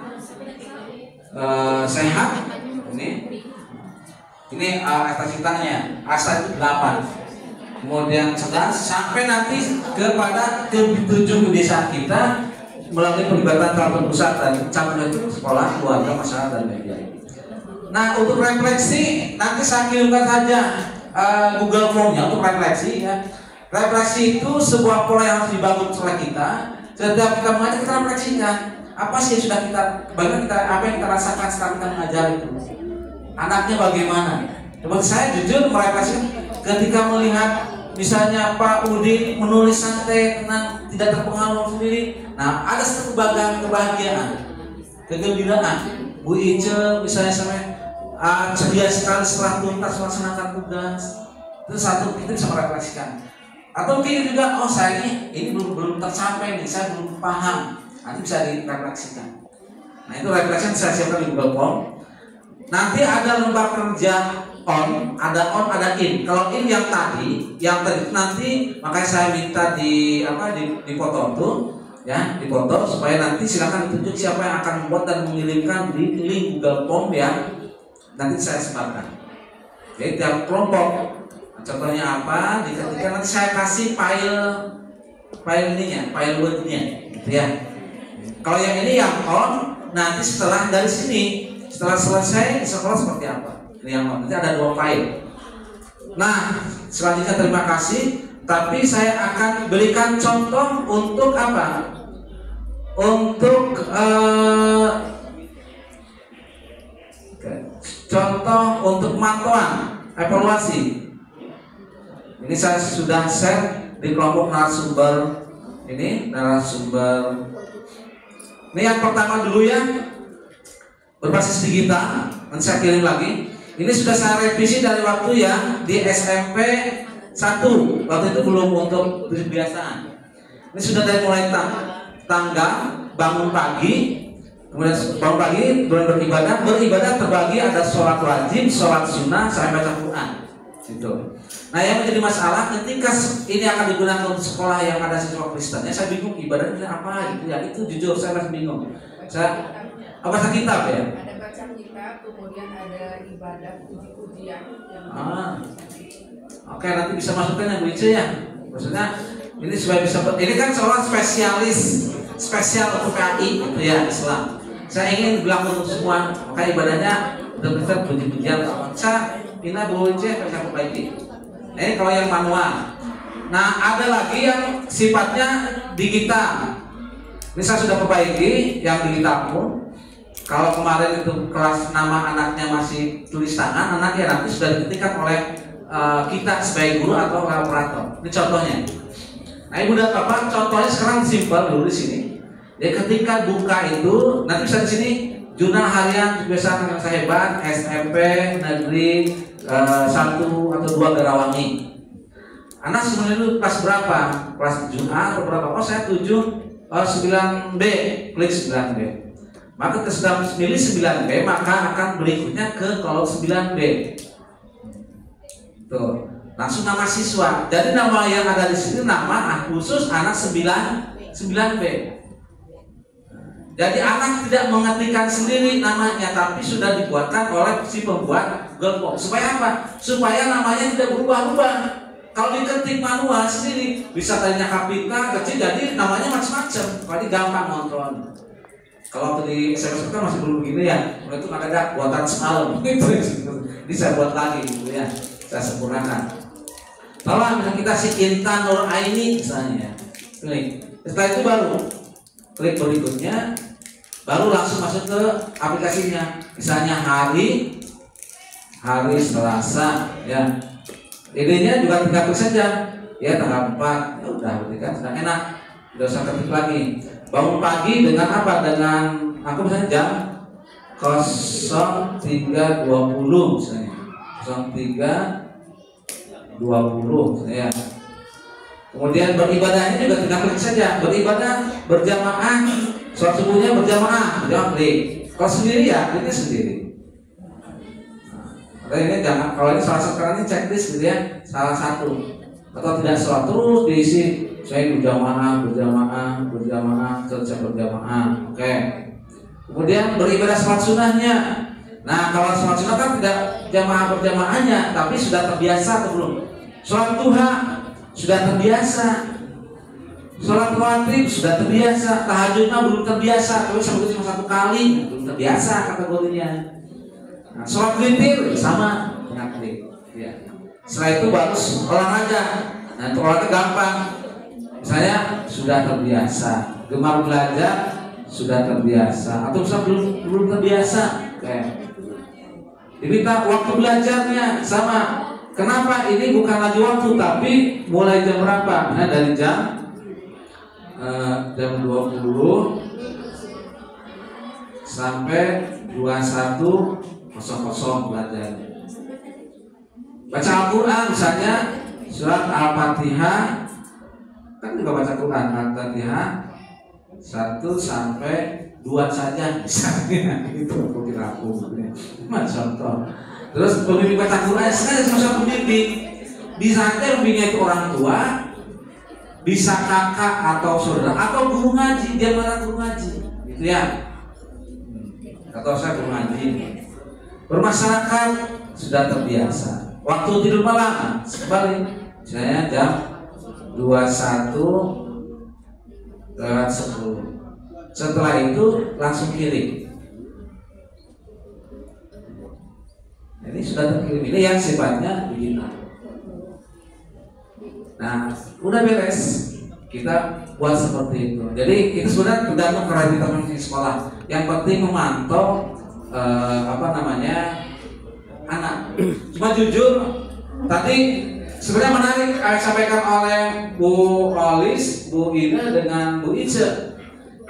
sehat, ini asta citanya, asta itu 8, kemudian cerdas, sampai nanti kepada ke-7 kebiasaan kita melalui pelibatan peraturan pusat dan cabang itu sekolah, keluarga, masyarakat dan media. Nah, untuk refleksi nanti saya kirimkan saja Google Form-nya untuk refleksi ya. Refleksi itu sebuah pola yang harus dibangun oleh kita. Setiap kita mengajar kita refleksikan apa sih yang sudah kita, bagaimana kita, apa yang kita rasakan setelah kita mengajar itu. Anaknya bagaimana? Coba saya jujur merefleksikan ketika melihat misalnya Pak Udi menulis santai, tenang, tidak terpengaruh sendiri. Nah, ada satu kebahagiaan, kegembiraan. Bu Ice misalnya sampai ceria sekali setelah tuntas melaksanakan tugas. Itu satu, kita bisa merefleksikan. Atau mungkin juga, oh saya ini belum tercapai nih, saya belum paham. Nanti bisa direfleksikan. Nah, itu refleksi saya siapkan di Google Form. Nanti ada lembar kerja on, ada in. Kalau in yang tadi nanti makanya saya minta di foto tuh, ya, di foto supaya nanti silakan ditunjuk siapa yang akan membuat dan mengirimkan di link Google Form ya. Nanti saya sebarkan. Jadi tiap kelompok, contohnya apa? Ketika nanti saya kasih file ininya, file wordnya, gitu ya. Kalau yang ini yang on, nanti setelah dari sini, setelah selesai di sekolah seperti apa? Yang on, nanti ada 2 file. Nah, selanjutnya terima kasih. Tapi saya akan berikan contoh untuk apa? Untuk contoh untuk pemantauan, evaluasi. Ini saya sudah share di kelompok narasumber ini, narasumber. Ini yang pertama dulu ya, berbasis digital. Nanti saya kirim lagi. Ini sudah saya revisi dari waktu ya di SMP 1. Waktu itu belum untuk kebiasaan. Ini sudah dari mulai tanggal bangun pagi, Kemudian bangun pagi, beribadah terbagi ada sholat wajib, sholat sunnah, sampai baca Quran. Gitu. Nah yang menjadi masalah ketika ini akan digunakan untuk sekolah yang ada siswa Kristennya, saya bingung ibadahnya apa gitu ya. Itu jujur saya masih bingung. Saya baca kitab ya. Ada baca kitab, kemudian ada ibadah puji-pujian. Oke, nanti bisa masukkan yang Bu Ice ya. Maksudnya ini supaya bisa ini kan seolah spesial untuk PAI gitu ya Islam. Saya ingin bilang untuk semua, maka ibadahnya betul-betul puji-pujian. Saya Ina Bu Ice bisa perbaiki. Ini kalau yang manual. Nah ada lagi yang sifatnya digital. Ini saya sudah perbaiki yang digital pun. Kalau kemarin itu kelas nama anaknya masih tulis tangan, anaknya nanti sudah diketikkan oleh kita sebagai guru atau operator. Ini contohnya. Nah ibu dan bapak, contohnya sekarang simpel dulu di sini. Ya ketika buka itu nanti bisa di sini jurnal harian kebiasaan yang saya hebat SMP negeri 1 atau 2 Garawangi. Anak sebenarnya itu kelas berapa? Kelas 7A atau berapa? Oh saya 9B, klik 9B. Maka sudah pilih 9B, maka akan berikutnya ke kolom 9B. Tuh, langsung nama siswa. Jadi nama yang ada di sini nama khusus anak 9B. Jadi anak tidak mengetikkan sendiri namanya, tapi sudah dibuatkan oleh si pembuat Google Form. Supaya apa? Supaya namanya tidak berubah-ubah. Kalau diketik manual sendiri, bisa tadinya kapital kecil, jadi namanya macam-macam. Jadi gampang nonton. Kalau di SMS kan masih belum begini ya, mulai itu ada buatan semalam. Ini saya buat lagi, gitu ya. Saya sempurnakan. Kalau misalnya kita si Intan Nur Aini misalnya, klik. Setelah itu baru klik berikutnya, baru langsung masuk ke aplikasinya. Misalnya hari Selasa, ya. Idenya juga tinggal klik saja, ya tanggal 4, ya udah berarti kan sudah enak, tidak usah ketik lagi. Bangun pagi dengan apa? Dengan aku misalnya jam 03.20 misalnya, 03.20 ya. Kemudian beribadahnya juga tinggal klik saja. Beribadah berjamaah, sholat subuhnya berjamaah, jangan klik. Kalau sendiri ya, kliknya sendiri. Nah, ini jangan. Kalau ini salah satu ini checklist gitu ya, salah satu. Atau tidak sholat terus diisi. Saya berjamaah, kerja berjamaah. Oke. Kemudian beribadah sholat sunnahnya. Nah, kalau sholat sunnah kan tidak jamaah berjamaahnya, tapi sudah terbiasa atau belum? Sholat duha sudah terbiasa, sholat rawatib sudah terbiasa, tahajudnya belum terbiasa, tapi sampai cuma 1 kali belum terbiasa kategorinya. Nah, sholat witir sama dengan klik. Ya. Setelah itu baru olahraga. Nah, untuk olahraga gampang. Misalnya sudah terbiasa, gemar belajar sudah terbiasa, atau misalnya belum terbiasa, kayak diminta waktu belajarnya sama. Kenapa ini bukan lagi waktu, tapi mulai jam berapa? Nah, dari jam 20 sampai 21.00 belajar. Baca Al-Quran misalnya surat Al-Fatihah, kan juga baca Quran Al-Fatihah 1 sampai 2 saja misalnya, itu kira aku contoh. Terus pembimbing baca Quran, saya sama pembimbing. Bisa aja pembimbingnya itu orang tua, bisa kakak atau saudara atau guru ngaji, dia mana guru ngaji, gitu ya. Atau saya guru ngaji. Bermasyarakat sudah terbiasa. Waktu tidur malam, kembali saya jam 21:10. Setelah itu langsung kirim. Ini sudah terkirim. Ini yang sifatnya digital. Nah, udah beres. Kita buat seperti itu. Jadi itu sebenarnya tergantung kerajaan di sekolah. Yang penting memantau anak. Cuma jujur, tadi sebenarnya menarik yang disampaikan oleh Bu Olis, Bu Ina dengan Bu Ice.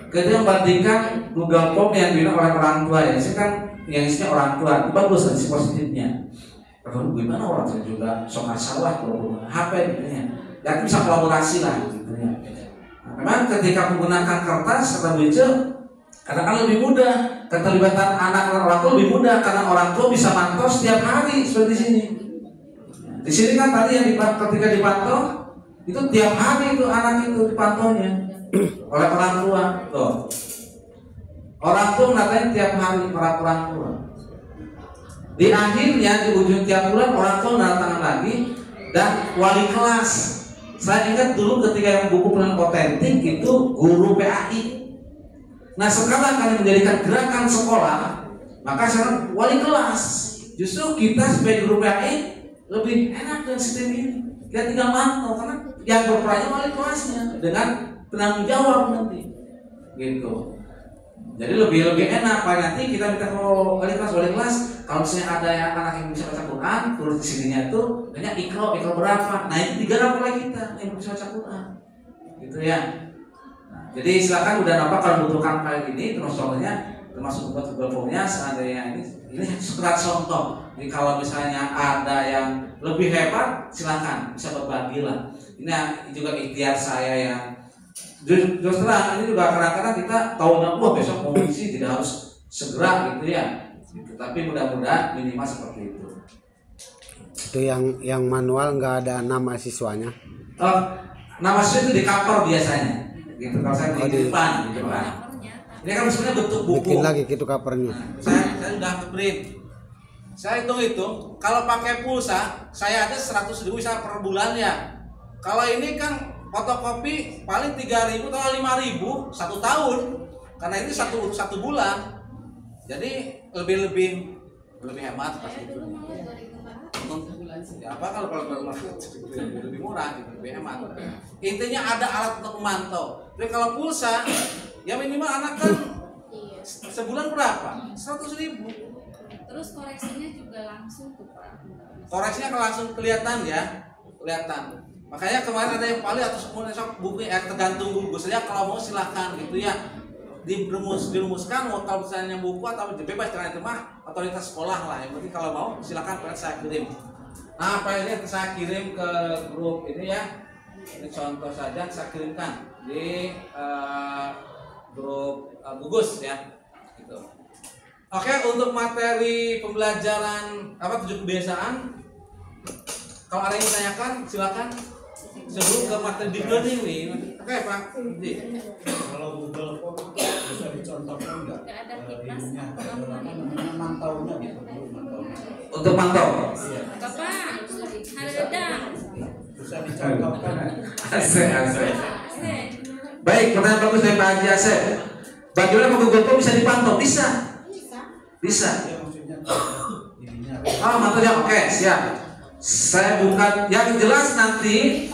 Ketika membandingkan Google Form yang dibina oleh orang tua ya, saya kan yang isinya orang tua, bagus sisi positifnya. Kalau gimana orang tua juga sok masalah kalau HP gitu ya. Ya bisa kolaborasi lah gitu ya. Nah, memang ketika menggunakan kertas kata Bu Ice, Karena kan lebih mudah, keterlibatan anak dan orang tua lebih mudah karena orang tua bisa mantau setiap hari seperti di sini. Di sini kan tadi yang ketika dipantau itu tiap hari itu anak itu dipantaunya oleh orang tua. Tuh. Orang tua ngatain tiap hari orang tua. Di akhirnya di ujung tiap bulan orang tua datang lagi dan wali kelas. Saya ingat dulu ketika yang buku penulis otentik itu guru PAI. Nah sekarang kalian menjadikan gerakan sekolah, maka sekarang wali kelas. Justru kita sebagai guru PAI lebih enak dengan sistem ini. Kita tinggal mantau karena yang berperannya wali kelasnya dengan penanggung jawab nanti, gitu. Jadi lebih enak. Pak nanti kita minta ke wali kelas. Kalau misalnya ada yang anak yang bisa baca Quran, tulis di sininya itu banyak ikro berapa. Nah itu digarap oleh kita yang bisa baca Quran, gitu ya. Jadi silakan udah nampak kalau membutuhkan file ini terus contohnya termasuk buat Google Form-nya seandainya ini sekedar contoh. Jadi kalau misalnya ada yang lebih hebat silakan bisa berbagi lah. Ini juga ikhtiar saya yang terus terang ini juga kadang-kadang kita tahunya besok mau isi tidak harus segera gitu ya. Gitu. Tapi mudah-mudahan minimal seperti itu. Itu yang manual nggak ada nama siswanya. Nama siswa itu di cover biasanya. Gitu kalau saya di depan gitu kan. Ini kan sebenarnya bentuk buku. Bikin lagi gitu covernya. Saya udah print. Saya hitung kalau pakai pulsa saya ada 100.000 bisa per bulan ya. Kalau ini kan fotokopi paling 3.000 atau 5.000 satu tahun. Karena ini satu bulan. Jadi lebih hemat pasti itu. Ya apa kalau lebih murah gitu, lebih hemat. Intinya ada alat untuk memantau. Tapi kalau pulsa ya minimal anak kan sebulan berapa? 100.000. Terus koreksinya juga langsung tuh Pak. Koreksinya kan langsung kelihatan ya, kelihatan. Makanya kemarin ada yang paling atau semua buku tergantung buku saja kalau mau silakan gitu ya. Dirumuskan mau kalau misalnya buku atau bebas dengan itu mah otoritas sekolah lah. Yang penting kalau mau silakan saya kirim. Nah, filenya saya kirim ke grup ini ya. Ini contoh saja saya kirimkan di grup gugus ya. Gitu. Oke, untuk materi pembelajaran 7 kebiasaan, kalau ada yang ditanyakan silakan sebelum ke materi deep learning nih. Oke Pak. Kalau Google Form bisa dicontohkan nggak? Ininya, mantaunya gitu, mantaunya. Untuk mantau. Iya. Bapak, ada dedang. Bisa dicontohkan. Asik. Baik, pertanyaan bagus dari Pak Haji Asep. Bagaimana Google Form bisa dipantau? Bisa. Ya, maksudnya ininya. Mantaunya oke, siap. Saya bukan yang jelas nanti.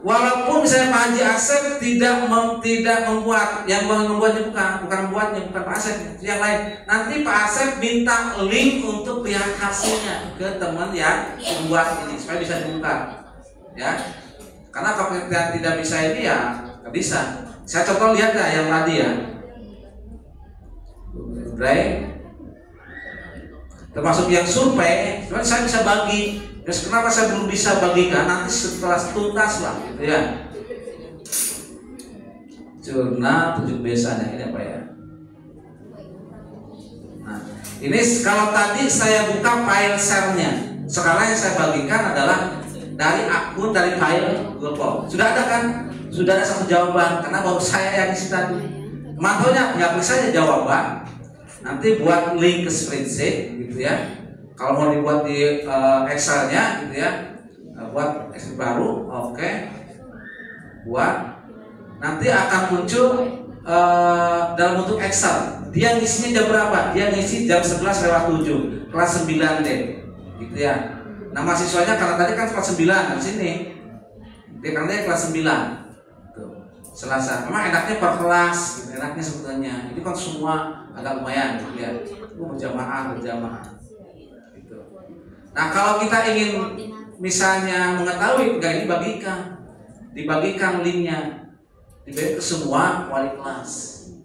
Walaupun misalnya Pak Haji Asep tidak membuat, yang membuatnya bukan membuatnya, bukan Pak Asep, yang lain. Nanti Pak Asep minta link untuk lihat hasilnya ke teman yang membuat ini supaya bisa dibuka, ya. Karena kalau kita tidak bisa ini ya nggak bisa. Saya contoh lihat ya yang tadi ya, Bray. Termasuk yang survei, sebenarnya saya bisa bagi. Terus kenapa saya belum bisa bagikan? Nanti setelah tuntas lah, gitu ya. Jurnal 7 kebiasaan ini apa ya? Nah, ini kalau tadi saya buka file share-nya. Sekarang yang saya bagikan adalah dari file Google Form. Sudah ada kan? Sudah ada satu jawaban. Karena baru saya yang isi tadi. Mantaunya nggak bisa saja jawaban. Nanti buat link ke spreadsheet, gitu ya. Kalau mau dibuat di Excel-nya gitu ya, buat Excel baru, oke. Buat nanti akan muncul dalam bentuk Excel. Dia ngisinya jam berapa? Dia ngisi jam 11:07, kelas 9D, gitu ya. Nama siswanya karena tadi kan kelas 9 di sini. Dia karena dia kelas 9. Tuh. Selasa. Memang enaknya per kelas, gitu, enaknya sebetulnya. Ini kan semua agak lumayan gitu ya. Berjamaah. Nah kalau kita ingin misalnya mengetahui ini dibagikan linknya, dibagikan ke semua wali kelas,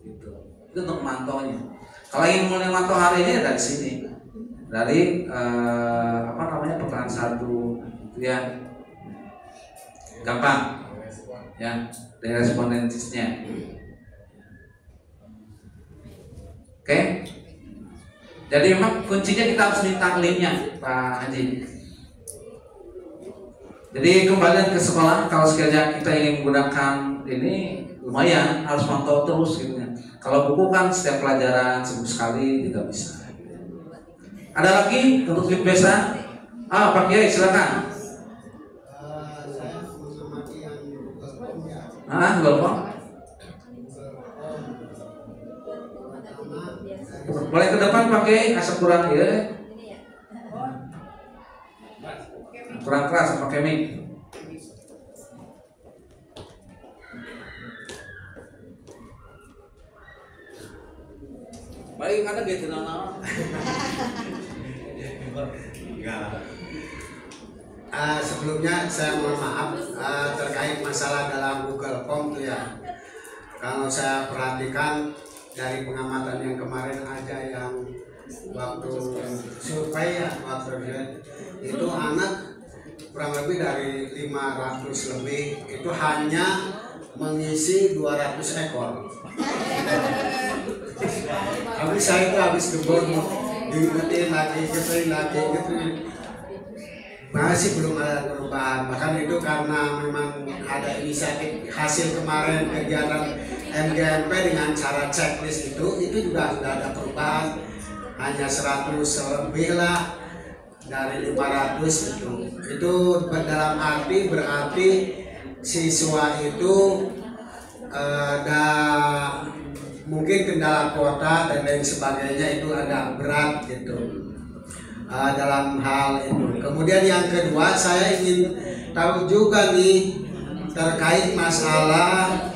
gitu. Itu untuk memantaunya. Kalau ingin memantau hari ini dari sini, dari pertanyaan 1, gitu ya, gampang, ya, dari respondensnya. Oke? Jadi memang kuncinya kita harus di taklimnya, Pak Haji. Jadi kembali ke sekolah, kalau sekiranya kita ingin menggunakan ini, lumayan harus mantau terus gitu ya. Kalau buku kan setiap pelajaran seminggu sekali tidak bisa. Ada lagi untuk klip biasa? Pak Kiai silakan. Saya mengamati yang Google Form ya. Google Form. Boleh ke depan pakai asa kurang ya. Kurang keras pakai mic. Baik ada gitu nama. Sebelumnya saya mohon maaf terkait masalah dalam Google Form tuh ya. Kalau saya perhatikan dari pengamatan yang kemarin aja yang waktu survei ya, itu anak kurang lebih dari 500 lebih itu hanya mengisi 200 ekor. Habis saya itu habis gebor diingetin lagi, masih belum ada perubahan. Bahkan itu karena memang ada inisiatif hasil kemarin kegiatan MGMP dengan cara checklist itu juga sudah ada perubahan, hanya 100 lebih lah dari 500 itu dalam arti berarti siswa itu mungkin kendala kuota dan lain sebagainya itu agak berat gitu dalam hal itu. Kemudian yang kedua saya ingin tahu juga nih terkait masalah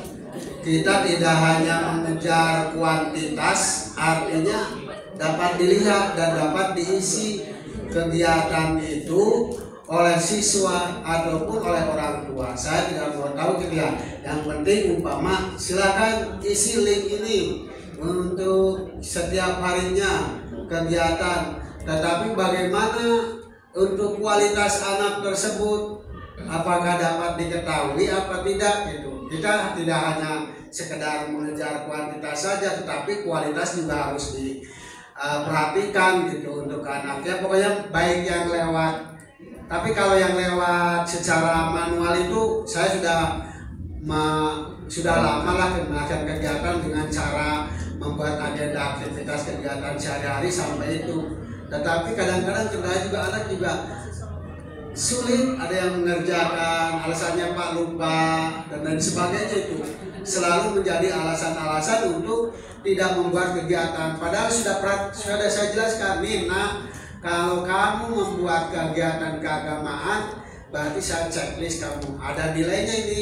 kita tidak hanya mengejar kuantitas, artinya dapat dilihat dan dapat diisi kegiatan itu oleh siswa ataupun oleh orang tua. Saya tidak mau tahu gitu ya. Yang penting umpama silakan isi link ini untuk setiap harinya kegiatan. Tetapi bagaimana untuk kualitas anak tersebut, apakah dapat diketahui apa tidak gitu. Kita tidak hanya sekedar mengejar kuantitas saja, tetapi kualitas juga harus diperhatikan gitu untuk anaknya. Pokoknya baik yang lewat. Tapi kalau yang lewat secara manual itu saya sudah lama lah melakukan kegiatan dengan cara membuat agenda aktivitas kegiatan sehari-hari sampai itu. Tetapi kadang-kadang kendala juga anak juga sulit, ada yang mengerjakan alasannya Pak lupa dan lain sebagainya, itu selalu menjadi alasan-alasan untuk tidak membuat kegiatan. Padahal sudah saya jelaskan nih, nah kalau kamu membuat kegiatan keagamaan berarti saya checklist kamu ada nilainya ini.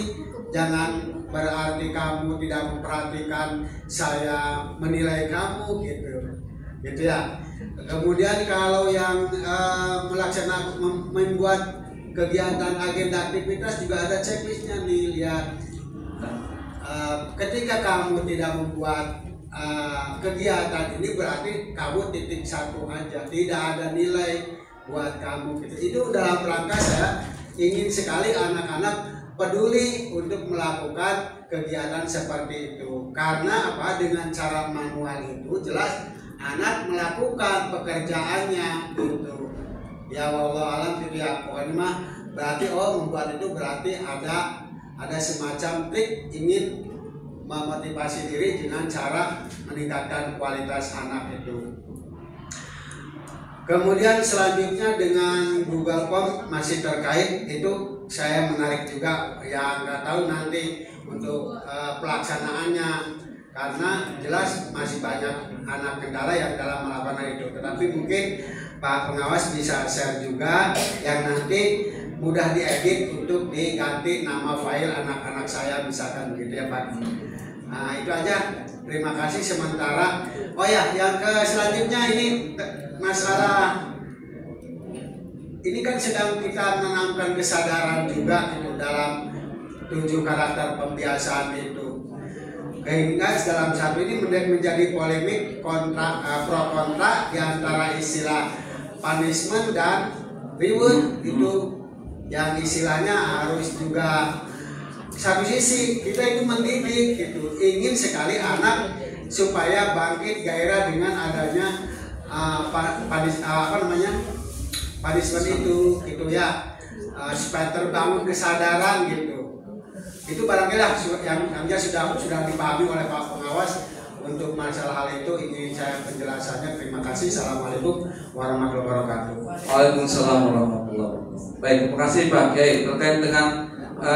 Jangan berarti kamu tidak memperhatikan saya menilai kamu gitu ya. Kemudian kalau yang melaksanakan membuat kegiatan agenda aktivitas juga ada checklistnya nih, lihat. Ketika kamu tidak membuat kegiatan ini berarti kamu titik 1 aja, tidak ada nilai buat kamu gitu. Itu dalam rangka saya ingin sekali anak-anak peduli untuk melakukan kegiatan seperti itu. Karena apa? Dengan cara manual itu jelas anak melakukan pekerjaannya gitu. Ya wallahu alam gitu ya. Pokoknya mah berarti membuat itu berarti ada semacam trik ingin memotivasi diri dengan cara meningkatkan kualitas anak itu. Kemudian selanjutnya dengan Google Form masih terkait itu saya menarik juga ya, nggak tahu nanti untuk pelaksanaannya karena jelas masih banyak anak kendala yang dalam melakukan itu. Tetapi mungkin Pak Pengawas bisa share juga yang nanti mudah diedit untuk diganti nama file anak-anak saya misalkan begitu ya Pak. Nah itu aja, terima kasih sementara. Oh ya, yang selanjutnya ini masalah ini kan sedang kita menanamkan kesadaran juga gitu dalam 7 karakter pembiasaan itu. Sehingga dalam satu ini menjadi polemik pro kontra di antara istilah punishment dan reward itu, yang istilahnya harus juga satu sisi kita itu mendidik gitu, ingin sekali anak supaya bangkit gairah dengan adanya punishment itu ya, supaya terbangun kesadaran gitu. Itu barangkali yang sudah dipahami oleh Pak Pengawas. Untuk masalah hal itu ini saya penjelasannya. Terima kasih. Assalamualaikum warahmatullahi wabarakatuh. Waalaikumsalam warahmatullahi wabarakatuh. Baik, terima kasih Pak Kiai. Terkait dengan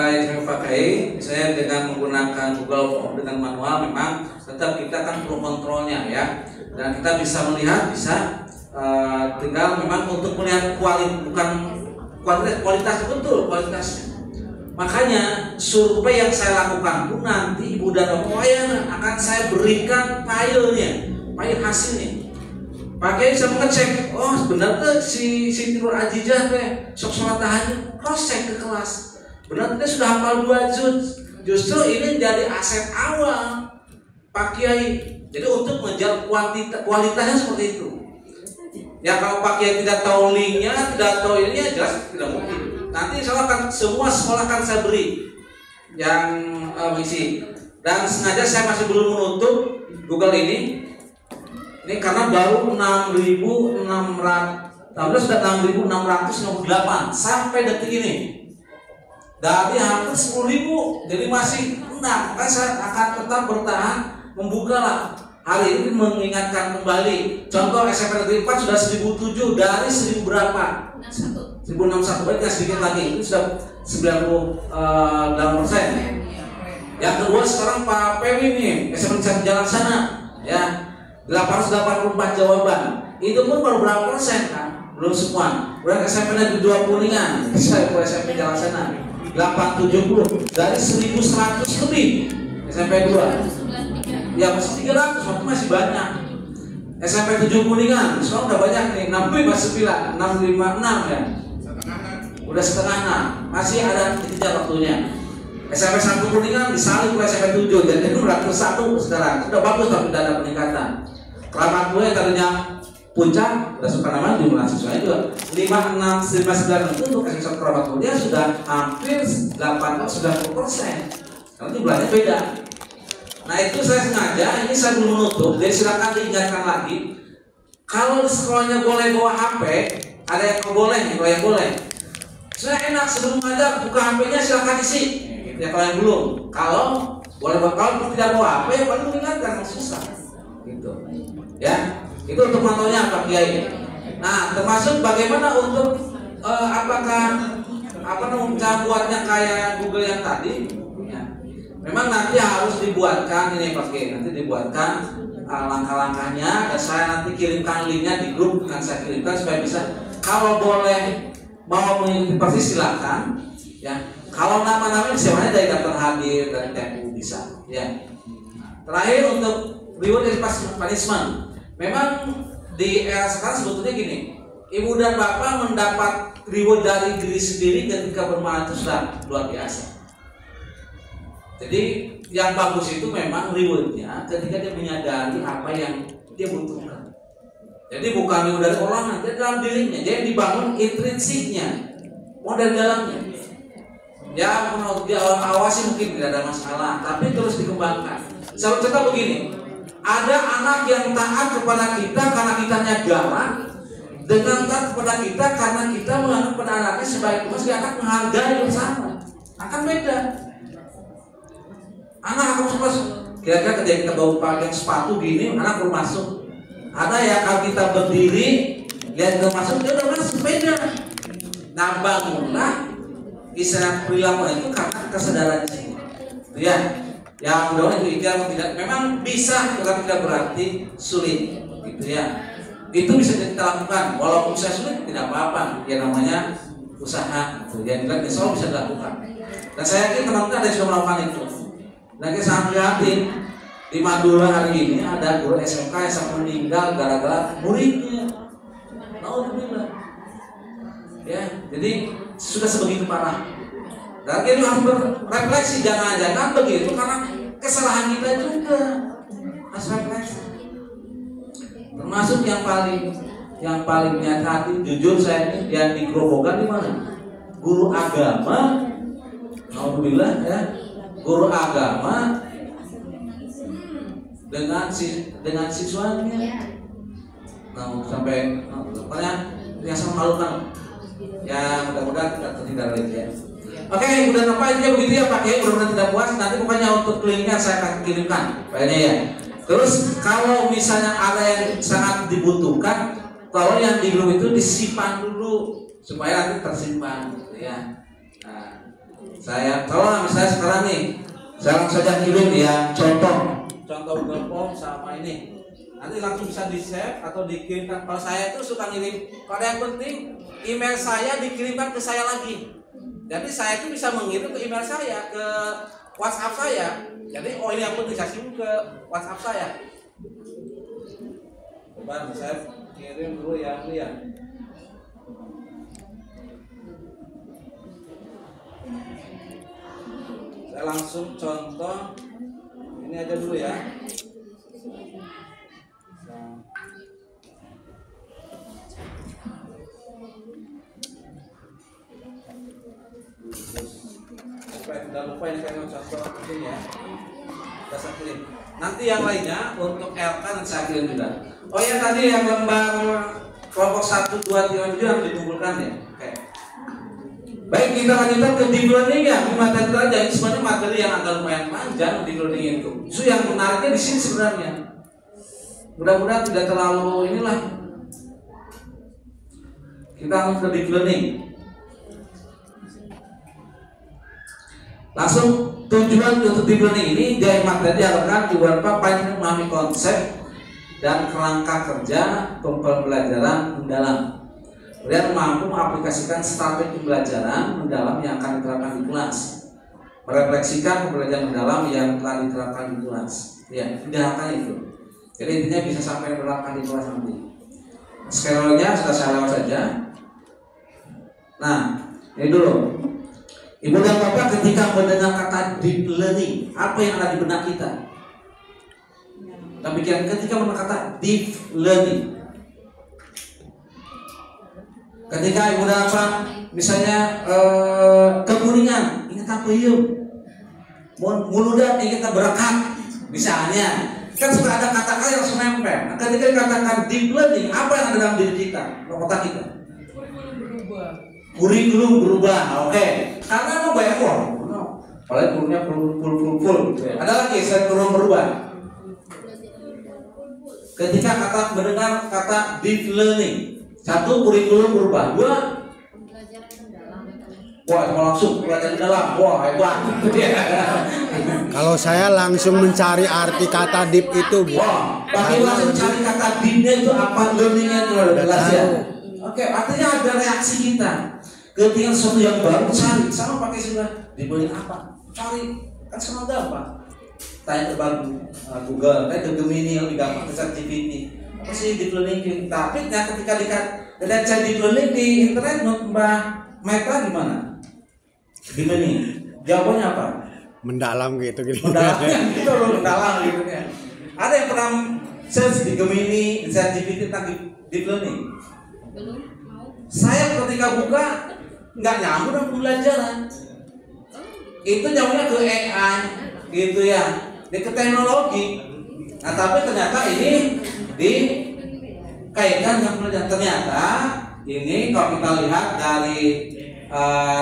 yang Pak Kiai, saya dengan menggunakan Google Form dengan manual memang tetap kita kan perlu kontrolnya ya. Dan kita bisa melihat, tinggal memang untuk melihat kualitas betul kualitasnya. Makanya survei yang saya lakukan pun nanti Ibu dan Bapak akan saya berikan file hasilnya. Pakai bisa mengecek, oh benar tuh si Nur Ajijah teh sok sholat tahajud, cross check ke kelas. Benar tuh sudah hafal 2 juz. Justru ini jadi aset awal Pak Kiai. Jadi untuk mengejar kualitasnya seperti itu. Ya kalau Pak Kiai tidak tahu linknya, tidak tahu ininya, jelas tidak mungkin. Nanti insya Allah akan semua sekolah akan saya beri yang mengisi. Dan sengaja saya masih belum menutup Google ini karena baru 6.600 sampai detik ini. Dari hampir 10.000, jadi masih enggak. Makanya saya akan tetap bertahan membuka lah. Hari ini mengingatkan kembali. Contoh SMP Negeri 4 sudah 1.007 dari 1.000 berapa? 1.061, berarti sedikit lagi. Itu sudah 98%. Yang kedua sekarang Pak Pewi nih, SMP Jalan Sana, ya 884 jawaban. Itu pun baru berapa persen kan? Belum semua. Kemudian SMP Negeri 2 Kuningan, saya ke SMP Jalan Sana 870 dari 1.100 lebih. SMP 2 ya masih 300, waktu masih banyak. SMP 7 Kuningan sekarang udah banyak nih, 659 ya, udah setengah. Masih ada dikejar waktunya. SMP 1 Kuningan disalib oleh SMP 7, jadi itu udah ke 1 sekarang, sudah bagus tapi tidak ada peningkatan. Keramat gue yang tadinya puncak, udah suka namanya jumlah siswanya juga 5659 itu untuk siswa keramat gue sudah hampir 90%. Karena jumlahnya beda. Nah itu saya sengaja, ini saya belum menutup, jadi silakan diingatkan lagi. Kalau di sekolahnya boleh bawa HP, ada yang boleh, kalau yang boleh. Saya enak sebelum ngajar buka HP-nya silakan isi. Ya kalau yang belum, kalau boleh bawa, kalau tidak bawa HP, paling mengingatkan susah. Gitu. Ya, itu untuk mantaunya Pak Kiai. Nah termasuk bagaimana untuk apakah cara buatnya kayak Google yang tadi? Memang nanti harus dibuatkan ini Pak Kiai, nanti dibuatkan langkah-langkahnya dan saya nanti kirimkan linknya di grup yang saya kirimkan supaya bisa, kalau boleh mau mengikuti persis silakan ya. Kalau nama-nama semuanya dari daftar hadir dari TMU bisa ya. Terakhir untuk reward dari punishment, memang di era sekarang sebetulnya gini, ibu dan bapak mendapat reward dari diri sendiri ketika bermain itu sudah luar biasa. Jadi yang bagus itu memang rewardnya ketika dia menyadari apa yang dia butuhkan. Jadi bukan reward dari orang, dia dalam dirinya. Jadi dibangun intrinsiknya, model dalamnya. Ya kalau dia awasi mungkin tidak ada masalah, tapi terus dikembangkan. Saya contoh begini, ada anak yang taat kepada kita karena kitanya galak, dengan taat kepada kita karena kita menganggap pada anaknya sebaik meski anak menghargai bersama, akan beda. Anak akan masuk, kira-kira ketika kita bawa pakai sepatu gini, anak belum masuk. Ada ya kalau kita berdiri, lihat ke masuk, dia udah masuk, beda. Nah bangunlah istilah perilaku itu karena kesadaran itu ya. Yang mudah itu ikhtiar tidak, memang bisa, tetapi tidak berarti sulit, gitu ya. Itu bisa kita lakukan, walaupun saya sulit tidak apa-apa, ya namanya usaha, gitu. Yang bilang insya Allah bisa dilakukan. Dan saya yakin teman-teman ada yang sudah melakukan itu. Dan saya prihatin di Madura hari ini ada guru SMK yang sampai meninggal gara-gara muridnya. Alhamdulillah. Ya, jadi sudah sebegitu parah. Dan kita harus berefleksi, jangan-jangan begitu karena kesalahan kita juga. Harus refleksi. Termasuk yang paling nyata hati, jujur saya ini yang di Grobogan di mana? Guru agama, alhamdulillah ya. Guru agama dengan siswanya. Nah, sampai pokoknya yang sama malukan. Ya mudah-mudahan kita terhindar lagi ya. Oke, udah apa intinya begitu ya Pak ya. Mudah-mudahan tidak puas. Nanti pokoknya untuk linknya saya akan kirimkan, kayaknya ya. Terus kalau misalnya ada yang sangat dibutuhkan, kalau yang di grup itu disimpan dulu supaya nanti tersimpan, gitu ya. Nah, saya kalau misalnya sekarang nih, saya langsung saja kirim ya contoh Google Form sama ini. Nanti langsung bisa di save atau dikirimkan. Kalau saya itu suka ngirim, kalau yang penting email saya dikirimkan ke saya lagi. Jadi saya itu bisa mengirim ke email saya, ke WhatsApp saya. Jadi ini yang penting saya kirim ke WhatsApp saya. Coba saya kirim dulu ya, Saya langsung contoh ini aja dulu ya. Supaya tidak lupa ini saya mau contoh ini ya. Saya kirim. Nanti yang lainnya untuk LK nanti saya kirim juga. Oh ya tadi yang lembar kelompok 1, 2, 3, 7 harus dikumpulkan ya. Oke. Baik, kita lanjutkan ke deep learning ya. Materi terakhir ini sebenarnya materi yang agak lumayan panjang deep learning itu. Itu yang menariknya di sini sebenarnya. Mudah-mudahan tidak terlalu inilah. Kita langsung ke deep learning. Langsung tujuan untuk deep learning ini dari materi diharapkan beberapa banyak memahami konsep dan kerangka kerja pembelajaran mendalam. Kemudian mampu mengaplikasikan strategi pembelajaran mendalam yang akan diterapkan di kelas. Merefleksikan pembelajaran mendalam yang telah diterapkan di kelas. Ya, diharapkan itu. Jadi intinya bisa sampai diterapkan di kelas nanti. Skenario-nya sudah saya lewat saja. Nah, ini dulu. Ibu dan Bapak ketika mendengar kata deep learning, apa yang ada di benak kita? Kita pikirkan ketika mendengar kata deep learning. Ketika ibu dan Bapak misalnya kekuningan, ingat apa yuk? Muludan ingat berekat, misalnya. Kan suka ada kata-kata yang langsung nempel. Nah, ketika dikatakan deep learning, apa yang ada dalam diri kita, dalam otak kita? Kurikulum berubah, oke. Karena mau banyak uang, apalagi kurikulumnya full. Ada lagi selain kurikulum berubah. Ketika kata mendengar kata deep learning, satu kurikulum berubah, dua, wah langsung belajar dalam, wah hebat. Kalau saya langsung mencari arti kata deep itu, wah, pasti langsung cari kata deepnya itu apa, learningnya itu udah jelas ya. Oke, artinya ada reaksi kita. Ketika sesuatu yang baru cari, sama pakai sudah dibeli apa? Cari, kan semua gampang. Tanya ke Google, tanya ke Gemini yang lebih gampang, ke ChatGPT. Apa sih deep learning? Tapi ketika dilihat chat deep learning di internet, Mbak Meta gimana? Gemini, jawabannya apa? Mendalam gitu. Mendalam gitu ya. Ada yang pernah search di Gemini, di ChatGPT tentang deep learning? Belum. Saya ketika buka nggak nyambung dengan pembelajaran. Itu nyambungnya ke AI gitu ya, ke teknologi. Nah tapi ternyata ini dikaitkan dengan pembelajaran. Ternyata ini kalau kita lihat dari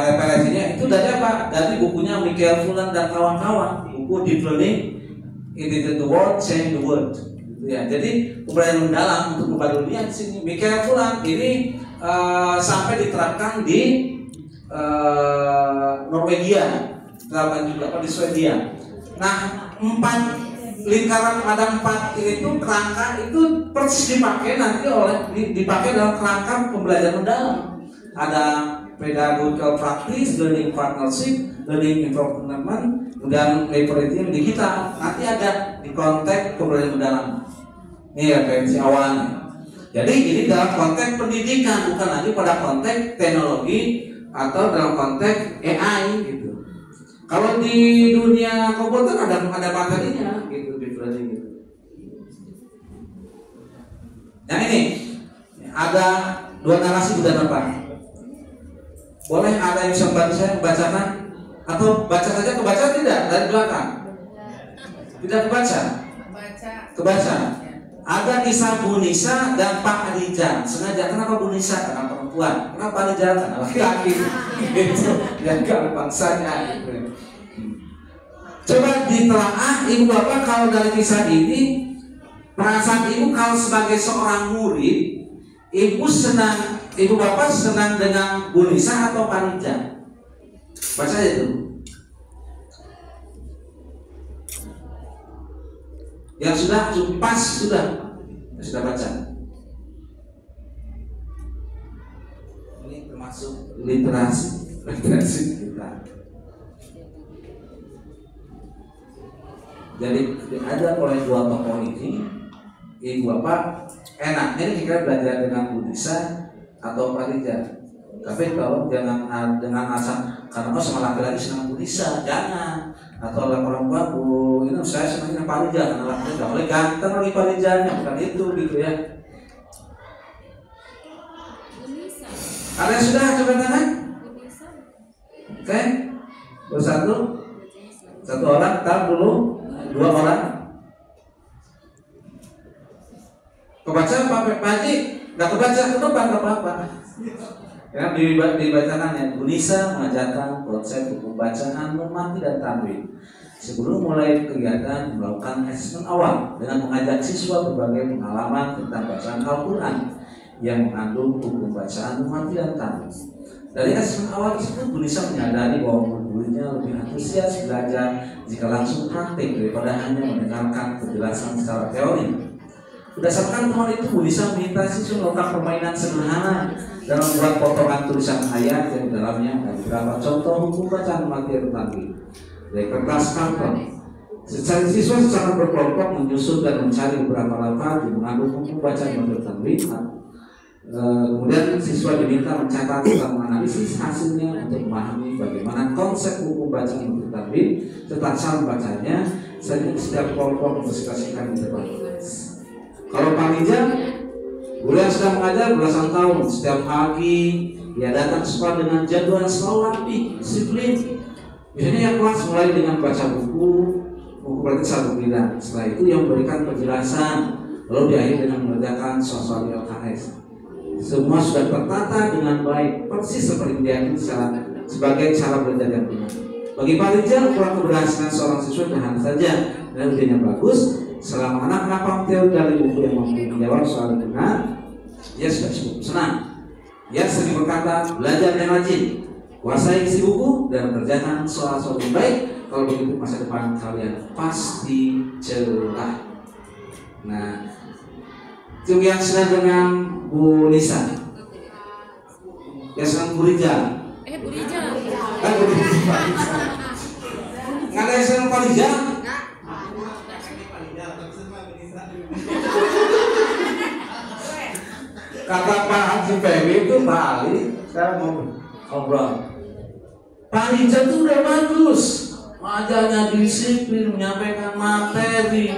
referensinya itu dari apa? Dari bukunya Michael Fullan dan kawan-kawan, buku Deep Learning, It is the World, Change the World. Gitu ya. Jadi pembelajaran mendalam untuk mengubah dunia di sini. Michael Fullan ini sampai diterapkan di Norwegia, diterapkan juga di Swedia. Nah, 4 lingkaran ada 4 itu kerangka itu persis dipakai nanti dipakai dalam kerangka pembelajaran mendalam. Ada pedagogical practice, learning partnership, learning improvement, dan laboratorium digital. Nanti ada di konteks pembelajaran mendalam. Ini referensi awalnya. Jadi ini dalam konteks pendidikan, bukan lagi pada konteks teknologi atau dalam konteks AI gitu. Kalau di dunia komputer ada materinya gitu, deep learning gitu. Nah ini ada 2 narasi budan apa? Boleh ada yang bisa membantu saya membacakan? Atau baca saja, kebaca tidak dari belakang? Tidak kebaca? Baca Kebaca. Ada kisah Bu Nisa dan Pak Adija. Sengaja kenapa Bu Nisa? Karena perempuan. Kenapa Adija? Karena laki-laki. Itu yang bangsanya. Coba ditelaah ibu bapak kalau dari kisah ini, perasaan ibu kalau sebagai seorang murid, ibu bapak senang dengan Bu Nisa atau Pak Adija? Baca aja dulu. Yang sudah pas sudah baca. Ini termasuk literasi kita. Jadi ada oleh dua tokoh ini, ibu bapak enaknya ini kita belajar dengan Bu Nisa atau Pak Adija. Tapi kalau jangan dengan alasan karena sama laki-laki senang Bu Nisa, jangan. Atau oleh perempuan, ini saya senangnya Pak Adija karena laki-laki nggak boleh ganteng lagi Pak Adijanya, bukan itu gitu ya. Ada yang sudah coba tangan? Oke, satu orang, tar dulu, 2 orang. Kebaca Pak Haji, nggak kebaca, kenapa nggak apa-apa? Ya, dibacakan ya. Bu Nisa mengajarkan konsep hukum bacaan, memati dan tanwin. Sebelum mulai kegiatan melakukan asesmen awal dengan mengajak siswa berbagai pengalaman tentang bacaan Al-Quran yang mengandung hukum bacaan, memati dan tanwin. Dari asesmen awal tersebut, Bu Nisa menyadari bahwa muridnya lebih antusias belajar jika langsung praktik daripada hanya mendengarkan penjelasan secara teori. Berdasarkan temuan itu, Bu Nisa meminta siswa melakukan permainan sederhana dan membuat potongan tulisan ayat yang dalamnya ada beberapa contoh hukum bacaan memati dan tanwin dari kertas karton. Siswa secara berkelompok menyusun dan mencari beberapa lafaz yang mengandung hukum bacaan memati dan tanwin. Kemudian siswa diminta mencatat serta menganalisis hasilnya untuk memahami bagaimana konsep hukum bacaan memati dan tanwin serta cara membacanya. Setiap kelompok mendiskusikan di depan. Kalau Pak Adija, guru yang sedang mengajar belasan tahun, setiap pagi ia datang ke sekolah dengan jadwal yang selalu rapi, disiplin. Biasanya yang kelas mulai dengan baca buku berarti 1 bidang. Setelah itu yang memberikan penjelasan, lalu diakhiri dengan mengerjakan soal LKS. Semua sudah tertata dengan baik, persis seperti diakini sebagai cara belajar yang benar. Bagi Pak Adija, ukuran keberhasilan seorang siswa sederhana saja dan ujiannya bagus. Selama anak hafal teori dari buku yang mampu menjawab soal benar, ia sudah cukup senang. Ia sering berkata, belajar yang rajin, kuasai isi buku dan kerjakan soal-soal yang baik. Kalau begitu masa depan kalian pasti cerah. Nah, itu yang senang dengan Bu Nisa. Yang senang Bu Rijal. Bu Rijal. Bu Rijal. Nggak ada yang senang Pak Rijal? Kata Pak Haji Femi itu Pak Ali, sekarang mau ngobrol. Pak Rijal itu udah bagus, ajarnya disiplin, menyampaikan materi,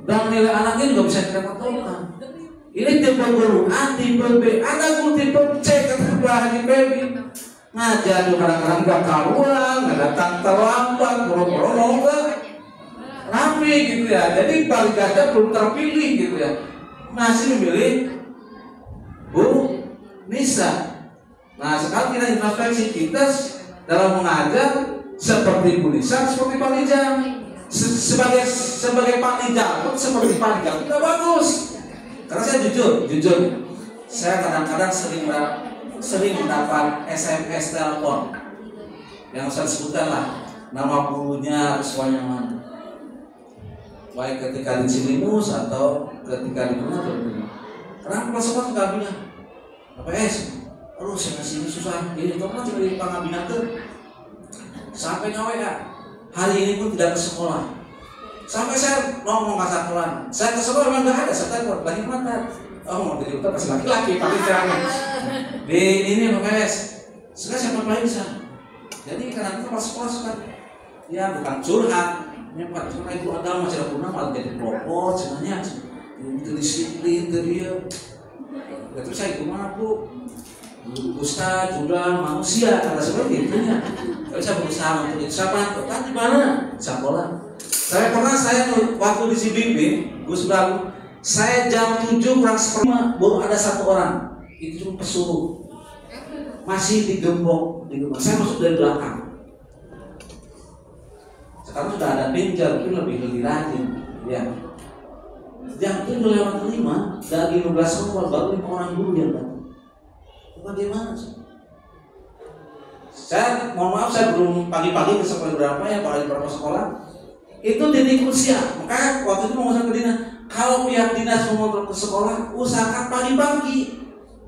dan nilai anaknya juga bisa kita ketolkan. Ini tipe guru A, tipe B, ada guru tipe C, kata Pak Haji Femi. Ngajar tuh kadang-kadang gak karuan, gak datang terlambat, boro-boro gak rapi gitu ya. Jadi Pak Rijal belum terpilih gitu ya, masih memilih Bu Nisa. Nah sekarang kita introspeksi, kita dalam mengajar seperti Bu Nisa, seperti Pak Rijal. Sebagai Pak Rijal pun seperti Pak Rijal kita bagus. Karena saya jujur, saya kadang-kadang sering mendapat SMS telepon yang saya sebutkan lah nama gurunya semuanya mana, baik ketika di Cilimus atau ketika di mana. Karena kelas 1 nggak bilang apa aduh saya sini susah ini kamu kan cuma di Pangabinaker sampai nyawa ya hari ini pun tidak ke sekolah. Sampai saya ngomong kasakulan, saya ke sekolah memang nggak ada, saya telepon lagi mana? Oh mau jadi utang pas laki-laki pakai caranya di ini PPS. Sekarang siapa paling bisa? Jadi kadang-kadang pas sekolah suka ya bukan curhat, ini bukan curhat itu agama secara purna malah jadi pelopor sebenarnya. Itu disiplin dia. Gak terus saya gimana Bu? Ustaz juga manusia kata seperti itu ya. Tapi saya berusaha untuk itu. Siapa? Kan di mana? Sekolah. Saya pernah waktu di Cibimbing Gus Bram, saya jam 7 kurang seperlima baru ada 1 orang. Itu cuma pesuruh. Masih digembok. Saya masuk dari belakang. Sekarang sudah ada pinjal, mungkin lebih rajin. Ya. Jam 7 lewat 5 dari 15 awal baru 5 orang dulu yang datang. Bagaimana sih? Saya mohon maaf, saya belum pagi-pagi ke sekolah berapa ya, pagi berapa sekolah. Itu titik usia. Makanya waktu itu mau ke dinas, kalau pihak dinas mau ke sekolah, usahakan pagi-pagi.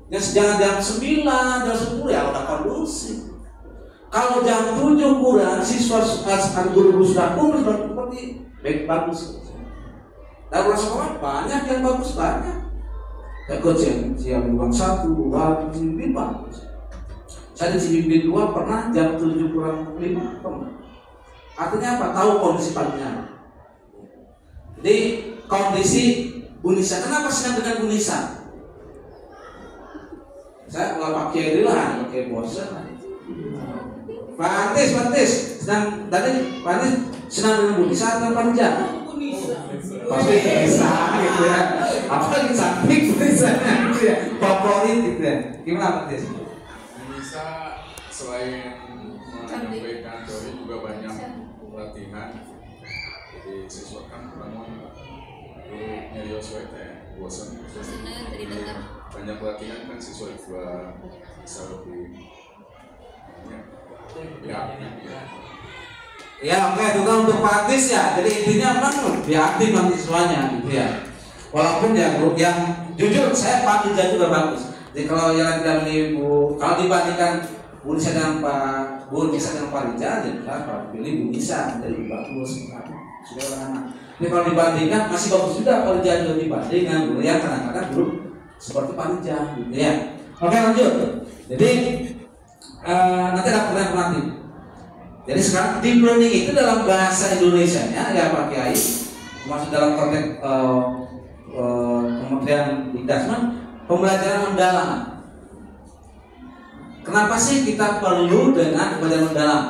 Ya jangan jam 9, jam 10 ya udah kondusif. Kalau jam 7 kurang, siswa guru sudah kumpul seperti bagus. Dan sekolah banyak yang bagus banyak. Ya coach yang ruang 1, 2, 5 bagus. Saya di Cibimbing 2 pernah jam 7 kurang 5 pernah. Artinya apa? Tahu kondisi paginya. Jadi kondisi Bunisa. Kenapa senang dengan Bunisa? Saya nggak pakai dilan, pakai bosan. Pak Antis, senang tadi Pak Antis senang dengan Bunisa atau Panja? Pasti bisa gitu ya. Apa lagi cantik Bunisanya gitu ya. Favorit gitu ya. Gimana Pak Antis? Bunisa selain menyampaikan teori juga banyak pelatihan. Jadi siswa kan namun gurunya Yosua itu ya bosan. Banyak pelatihan kan siswa juga bisa lebih ya oke, itu kan untuk praktis ya. Jadi intinya memang lebih aktif nanti siswanya gitu ya. Walaupun ya grup yang jujur saya Pak Ija juga bagus. Jadi kalau yang tidak menipu, kalau dibandingkan Bunisa dengan Pak Bunisa dengan Pak Ija, jadi Pak pilih Bunisa jadi lebih bagus. Sudah anak. Tapi kalau dibandingkan masih bagus juga Pak Ija juga dibanding dengan guru yang kadang-kadang grup seperti Pak Ija gitu ya. Oke lanjut. Jadi nanti ada pertanyaan nanti. Jadi sekarang deep learning itu dalam bahasa Indonesianya ya Pak Kiai, masuk dalam konteks Kementerian Dikdasmen, pembelajaran mendalam. Kenapa sih kita perlu dengan pembelajaran mendalam?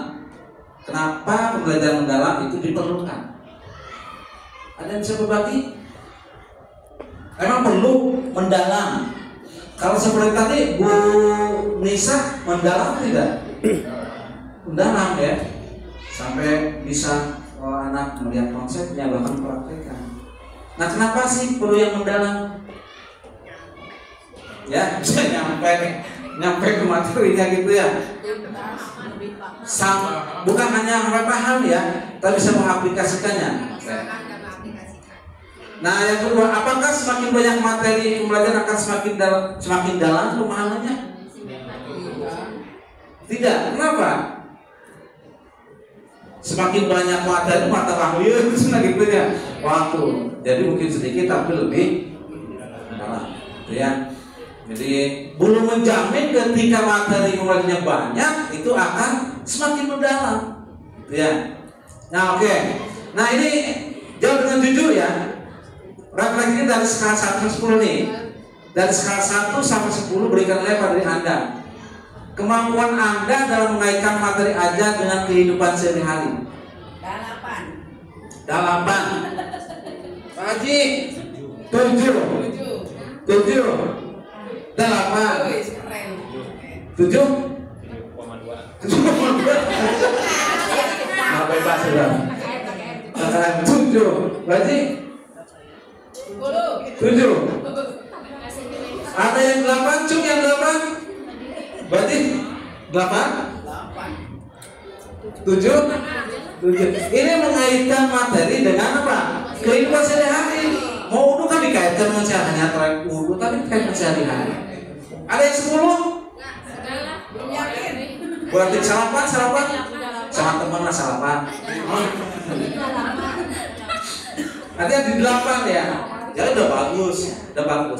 Kenapa pembelajaran mendalam itu diperlukan? Ada yang bisa berbagi? Emang perlu mendalam? Kalau seperti tadi Bu Nisa mendalam tidak? Mendalam ya, sampai bisa anak melihat konsepnya bahkan praktekkan. Nah kenapa sih perlu yang mendalam? Ya bisa nyampe ke materinya gitu ya. Bukan hanya sampai paham ya, tapi bisa mengaplikasikannya. Nah yang kedua, apakah semakin banyak materi pembelajaran akan semakin dalam pemahamannya? Tidak. Kenapa? Semakin banyak materi mata wahyu itu gitu ya. Waktu. Jadi mungkin sedikit tapi lebih dalam. Ya. Jadi belum menjamin ketika materi pembelajarannya banyak itu akan semakin mendalam. Ya. Nah oke. Nah ini jawab dengan jujur ya. Refleksi dari skala 1 sampai 10 nih. Dari skala 1 sampai 10 berikan nilai pada diri Anda. Kemampuan Anda dalam mengaitkan materi ajar dengan kehidupan sehari-hari. 8. Pak Haji 7. 8. 7. 7,2. Nah, bebas sudah. 7. Pak Haji 7. Ada yang 8, Cuk yang 8. Berarti 8? 7? Ini mengaitkan materi dengan apa? Kehidupan sehari-hari. Mau udah kan dikaitkan dengan sehari-hari terakhir udah tapi dikaitkan sehari-hari. Ada yang 10? Berarti sarapan? Sama teman lah sarapan. Nanti ada di 8 ya. Ya udah bagus. Kenapa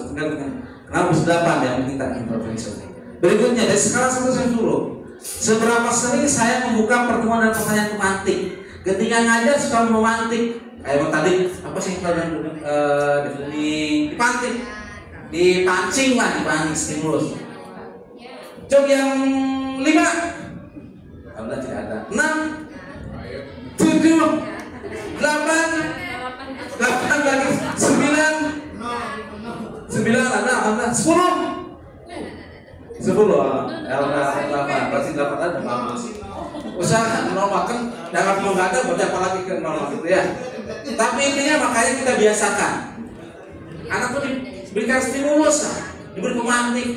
8 ya? Kita intervensi. Berikutnya dari skala 1 sampai 10. Seberapa sering saya membuka pertemuan dan pertanyaan pemantik? Ketika ngajar suka memantik. Kayak tadi apa sih kalian dipantik, dipancing stimulus. Coba yang 5. Anda tidak ada. 6, 7, 8 lagi 9. ada 10. 10, berarti 8 ada bagus. Usaha normalkan, dalam nggak ada berarti apalagi ke normal gitu ya. Tapi intinya makanya kita biasakan. Anak tuh diberikan stimulus, diberi pemantik.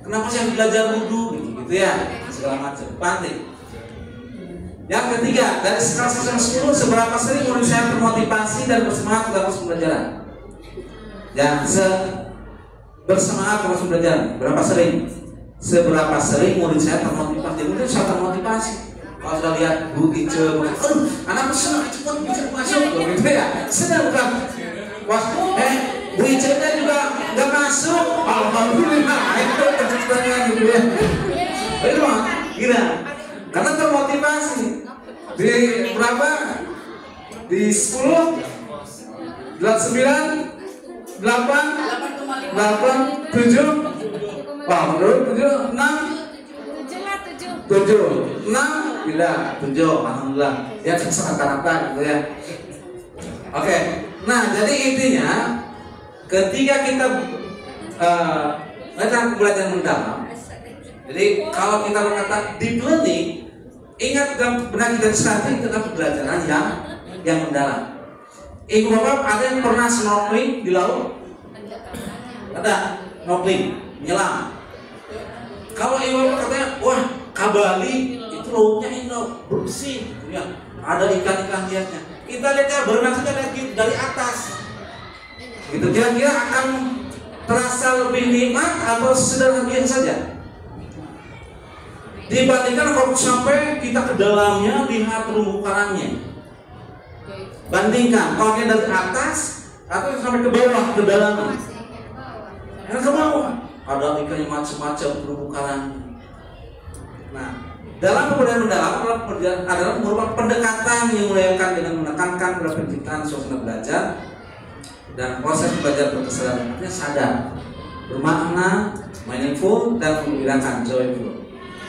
Kenapa sih harus belajar wudhu gitu ya, segala macam. Penting. Yang ketiga, dari skala 1 sampai 10, seberapa sering murid saya termotivasi dan bersemangat dalam proses pembelajaran? Bersemangat dalam proses pembelajaran, berapa sering? Seberapa sering murid saya termotivasi? Mungkin saya termotivasi. Kalau sudah lihat Bu Ice, anakku senang cepat bisa masuk, gitu ya. Senang kan? Wah, Bu Ice-nya juga nggak masuk. Alhamdulillah, itu kecepatan gitu ya. Itu mah, gila. Karena termotivasi. Di berapa? Di 10, 9, 8, 7. Wah, menurut 7, 6, 7, 6, tidak 7, alhamdulillah. Ya rata-rata gitu ya. Oke, nah jadi intinya ketika kita belajar mendalam, jadi kalau kita berkata deep learning, ingat benar kita sekarang itu adalah pembelajaran yang mendalam. Ibu bapak ada yang pernah snorkeling di laut? Ada snorkeling, menyelam. Kalau ibu bapak katanya, wah Kabali itu lautnya indah, bersih, gitu ya. Ada ikan-ikan lihatnya. Kita lihatnya berenang saja dari atas. Gitu kira-kira akan terasa lebih nikmat atau sederhana biasa saja? Dibandingkan kalau sampai kita ke dalamnya lihat terumbu karangnya. Bandingkan kalau kita dari atas atau sampai ke bawah ke dalam. Yang ke bawah ada ikannya macam-macam terumbu karang. Nah, dalam pembelajaran mendalam adalah merupakan pendekatan yang mulayakan dengan menekankan pada penciptaan suasana belajar dan proses belajar berkesadaran sadar, bermakna, meaningful dan menggembirakan, joyful.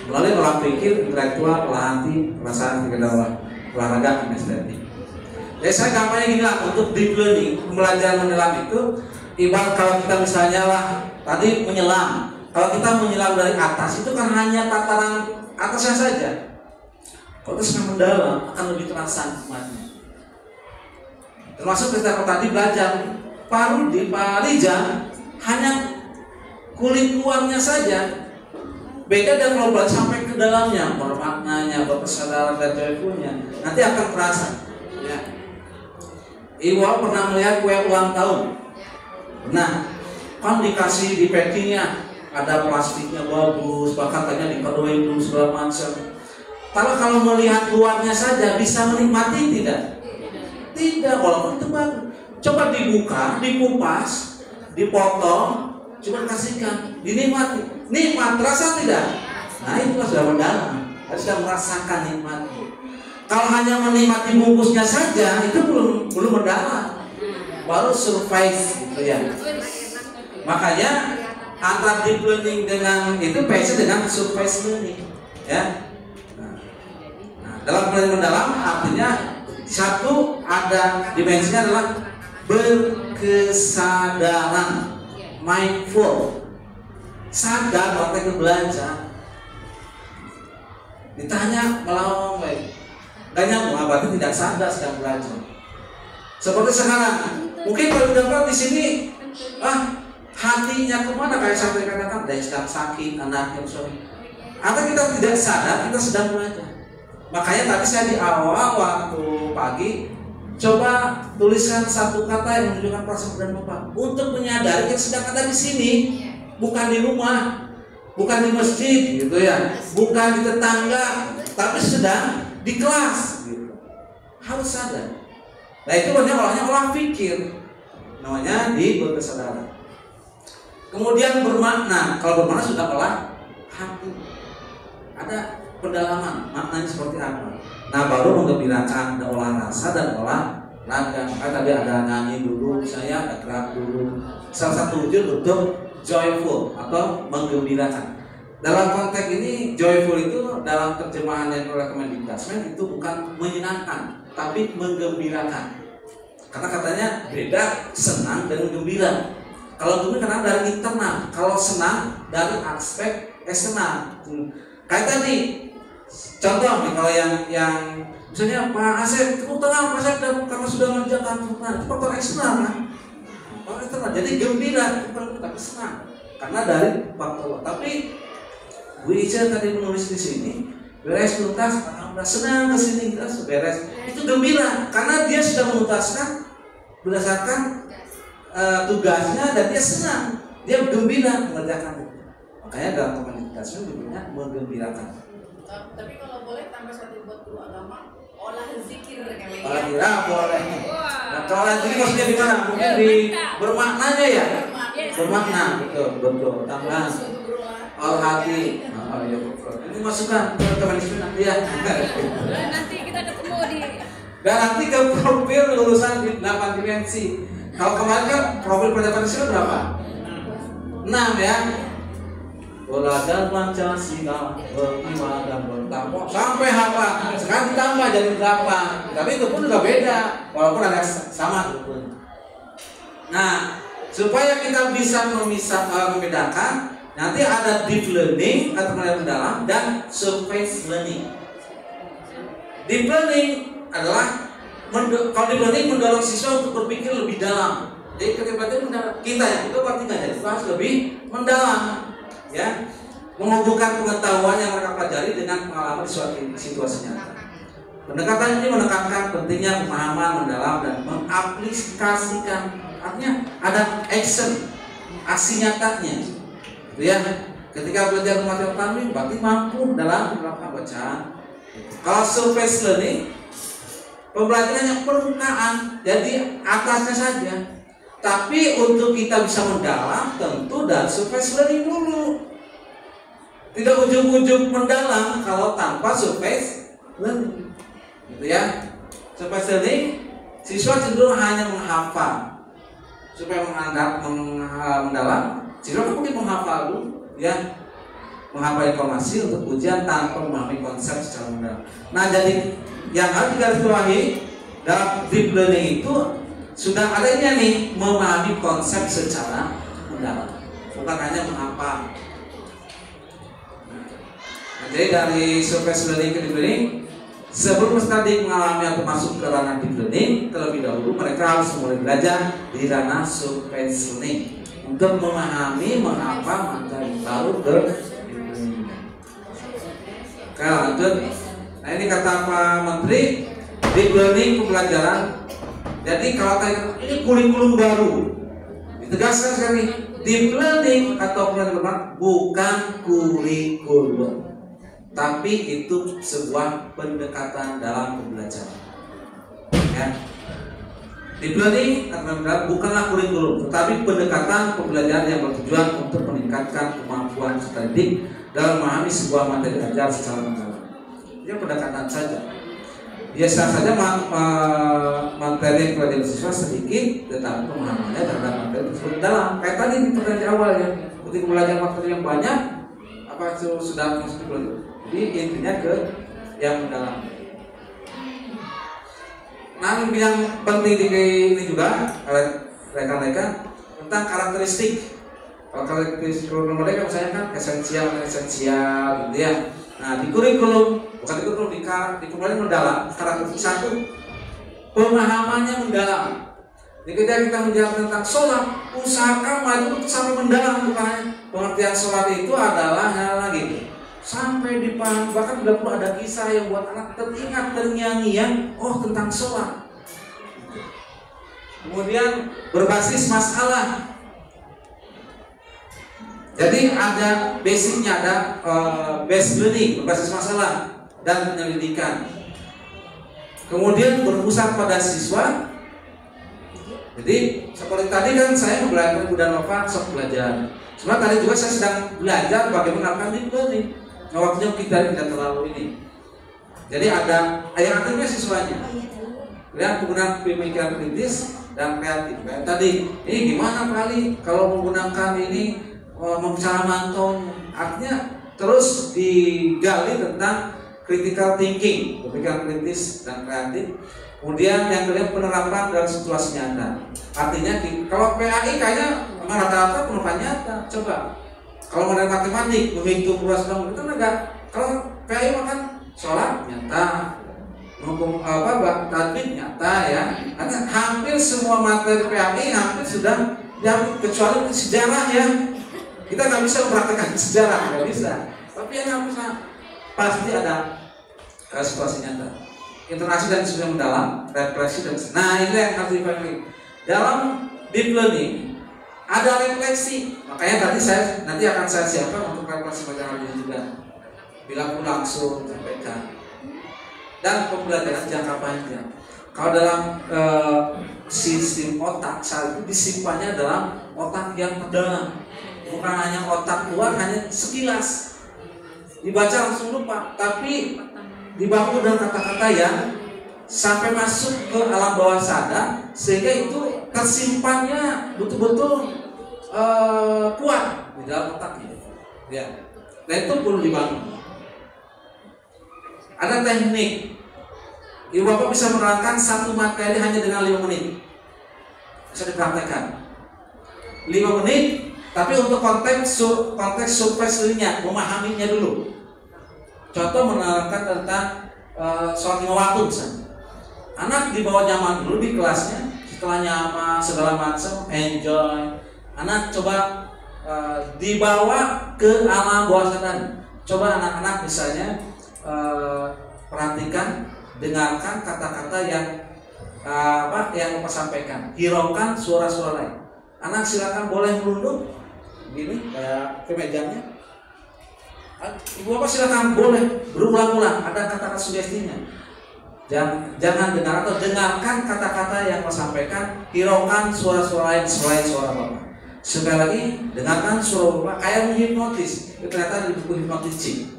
Melalui olah pikir, intelektual, olah hati, perasaan, olahraga, dan estetik. Jadi saya gampangnya gini lah, untuk deep learning, pembelajaran mendalam itu ibarat kalau kita misalnya lah tadi menyelam. Kalau kita menyelam dari atas itu kan hanya tataran atasnya saja. Kalau kita sedang mendalam akan lebih terasa nikmatnya. Termasuk ketika tadi belajar Pak Rijal hanya kulit luarnya saja. Beda dengan kalau belajar sampai ke dalamnya, bermaknanya, berkesadaran dan joyfulnya, nanti akan terasa. Ya. Ibu pernah melihat kue ulang tahun? Nah, kan dikasih di packingnya, ada plastiknya bagus, bahkan katanya dikadoin dulu segala macam. Kalau melihat luarnya saja bisa menikmati tidak? Tidak, walaupun itu bagus. Coba dibuka, dikupas, dipotong, coba kasihkan, dinikmati. Nikmat, terasa tidak? Nah itu sudah mendalam, sudah merasakan nikmatnya. Kalau hanya menikmati bungkusnya saja, itu belum mendalam, baru survive gitu ya. Makanya antara deep learning dengan itu beda dengan survive learning, ya. Nah, dalam pembelajaran mendalam artinya satu ada dimensinya adalah berkesadaran, mindful. Sadar waktu itu belajar. Ditanya melawang baik, gak nyambung, berarti tidak sadar sedang belajar. Seperti sekarang, mungkin kalau dapat di sini, hatinya kemana kayak saya katakan, dia sedang sakit, anaknya sorry. Atau kita tidak sadar, kita sedang belajar. Makanya tadi saya di awal waktu pagi coba tuliskan satu kata yang menunjukkan perasaan dan Bapak untuk menyadari yang sedang ada di sini. Bukan di rumah, bukan di masjid gitu ya, bukan di tetangga, tapi sedang di kelas gitu. Harus sadar. Nah itu namanya olah pikir, namanya di berkesadaran. Kemudian bermakna, kalau bermakna sudah olah hati, ada pendalaman maknanya seperti apa. Nah baru menggembirakan, ada olah rasa dan olah raga. Maka tadi ada nyanyi dulu, saya ada gerak dulu. Salah satu wujud untuk joyful atau menggembirakan. Dalam konteks ini joyful itu dalam terjemahan yang oleh Kemendikbudristek itu bukan menyenangkan, tapi menggembirakan. Karena katanya beda senang dengan gembira. Kalau gembira karena dari internal, kalau senang dari aspek eksternal. Kayak tadi contoh nih, kalau yang misalnya Pak Asep tepuk tangan Pak Asep karena sudah mengerjakan itu faktor eksternal kan. Faktor eksternal. Jadi gembira bukan tapi senang karena dari faktor. Tapi Bu Ica tadi menulis di sini beres tuntas, udah senang kesini kita beres. Itu gembira karena dia sudah menuntaskan berdasarkan tugasnya dan dia senang, dia gembira mengerjakan itu. Makanya dalam komunikasi bentuknya menggembirakan. Tapi kalau boleh tambah satu buat guru agama, olah zikir kali ya. Olah zikir boleh. Nah, kalau olah zikir maksudnya di mana? Mungkin di bermaknanya ya. Bermakna, betul. Tambah olah hati. Ini masukan teman-teman di nanti ya. Nanti kita ketemu di. Dan nanti ke profil lulusan di 8 dimensi. Kalau kemarin kan profil Pancasila berapa? 6 ya. Bola dan Pancasila berkibar dan bertambah sampai hafal. Sekarang ditambah jadi 8. Tapi itu pun juga beda, walaupun ada sama pun. Nah, supaya kita bisa membedakan, nanti ada deep learning atau penilaian mendalam dan surface learning. Deep learning adalah kalau deep learning mendorong siswa untuk berpikir lebih dalam. Jadi ketika kita yang itu berarti jadi harus lebih mendalam, ya, menghubungkan pengetahuan yang mereka pelajari dengan pengalaman di suatu situasi nyata. Pendekatan ini menekankan pentingnya pemahaman mendalam dan mengaplikasikan. Artinya ada aksi nyatanya, gitu ya. Ketika belajar materi tanwin, berarti mampu dalam melakukan bacaan. Kalau surface learning, pembelajarannya permukaan, jadi atasnya saja. Tapi untuk kita bisa mendalam, tentu dari surface learning dulu. Tidak ujung-ujung mendalam kalau tanpa surface learning, gitu ya. Surface learning, siswa cenderung hanya menghafal. Supaya mendalam, siswa kan mungkin menghafal dulu, ya, menghafal informasi untuk ujian tanpa memahami konsep secara mendalam. Nah, jadi yang harus digarisbawahi dalam deep learning itu sudah adanya nih memahami konsep secara mendalam, bukan hanya menghafal. Nah, jadi dari surface learning ke deep learning, sebelum tadi mengalami atau masuk ke ranah deep learning, terlebih dahulu mereka harus mulai belajar di ranah surface learning untuk memahami mengapa materi baru ke deep learning. Oke, lanjut. Nah, ini kata Pak Menteri, deep learning pembelajaran. Jadi kalau tadi ini kurikulum baru, ditegaskan sekali, deep learning atau pembelajaran bukan kurikulum, tapi itu sebuah pendekatan dalam pembelajaran. Ya. Deep learning atau pembelajaran bukanlah kurikulum, tetapi pendekatan pembelajaran yang bertujuan untuk meningkatkan kemampuan serta didik dalam memahami sebuah materi ajar secara mendalam. Ini pendekatan saja. Biasa saja materi pelajaran siswa sedikit, tetapi pemahamannya terhadap materi tersebut dalam. Kayak tadi di pertanyaan awal ya, ketika belajar materi yang banyak, apa itu sudah masuk di belajar. Jadi intinya ke yang mendalam. Nah, yang penting di ini juga rekan-rekan tentang karakteristik. Kalau karakteristik mereka misalnya kan esensial, gitu ya. Nah, di kurikulum, bukan di kurikulum, di kurikulum mendalam, karakteristik satu, pemahamannya mendalam. Jadi ketika kita menjelaskan tentang sholat, usahakan maju sampai mendalam, bukan pengertian sholat itu adalah hal lagi. Sampai dipahami, bahkan tidak perlu ada kisah yang buat anak teringat ternyanyi oh tentang sholat. Kemudian berbasis masalah. Jadi ada basicnya, ada base learning, berbasis masalah dan penyelidikan. Kemudian berpusat pada siswa. Jadi seperti tadi kan saya belajar Budan Nova sok belajar. Sebenarnya tadi juga saya sedang belajar bagaimana melakukan deep learning. Nah, waktunya kita tidak terlalu ini. Jadi ada yang aktifnya siswanya. Lihat penggunaan pemikiran kritis dan kreatif. Kayak tadi, ini gimana kali kalau menggunakan ini cara mantau, artinya terus digali tentang critical thinking, pemikiran kritis dan kreatif. Kemudian yang kedua penerapan dalam situasi nyata. Artinya kalau PAI kayaknya Maka rata-rata penumpang nyata. Coba kalau model matematik menghitung ruas bangun itu enggak. Kalau PAI makan sholat nyata, hukum tadbir nyata ya. Karena hampir semua materi PAI hampir sudah diambil kecuali sejarah ya. Kita nggak bisa mempraktekkan sejarah, nggak bisa. Tapi yang bisa pasti ada situasi nyata. Interaksi dan diskusi mendalam, refleksi dan nah ini yang harus dipahami. Dalam deep learning ada refleksi, makanya tadi saya nanti akan saya siapkan untuk refleksi bacaan ini juga. Bila aku langsung sampaikan dan pembelajaran jangka panjang. Kalau dalam sistem otak saat itu disimpannya dalam otak yang terdalam, bukan hanya otak luar hanya sekilas dibaca langsung lupa, tapi dibangun dengan kata-kata yang sampai masuk ke alam bawah sadar sehingga itu tersimpannya betul-betul kuat di dalam otaknya. Ya, dan itu perlu dibangun. Ada teknik. Ibu bapak bisa menerangkan satu materi hanya dengan 5 menit. Bisa dipraktekkan 5 menit, tapi untuk konteks surface-nya, memahaminya dulu. Contoh menerangkan tentang soal 5 waktu misalnya. Anak dibawa nyaman dulu di kelasnya, setelah nyaman segala macam, enjoy. Anak coba dibawa ke alam bawah sadar. Coba anak-anak misalnya perhatikan, dengarkan kata-kata yang yang Bapak sampaikan, hiraukan suara-suara lain. Anak silakan boleh merunduk, gini kayak kemejanya. Ibu Bapak silakan boleh berulang-ulang, ada kata-kata sugestinya. Jangan dengar atau dengarkan kata-kata yang Bapak sampaikan, hiraukan suara-suara lain selain suara Bapak. Sekali lagi, dengarkan suara Bapak kayak menghipnotis. Itu ternyata di buku hipnotis.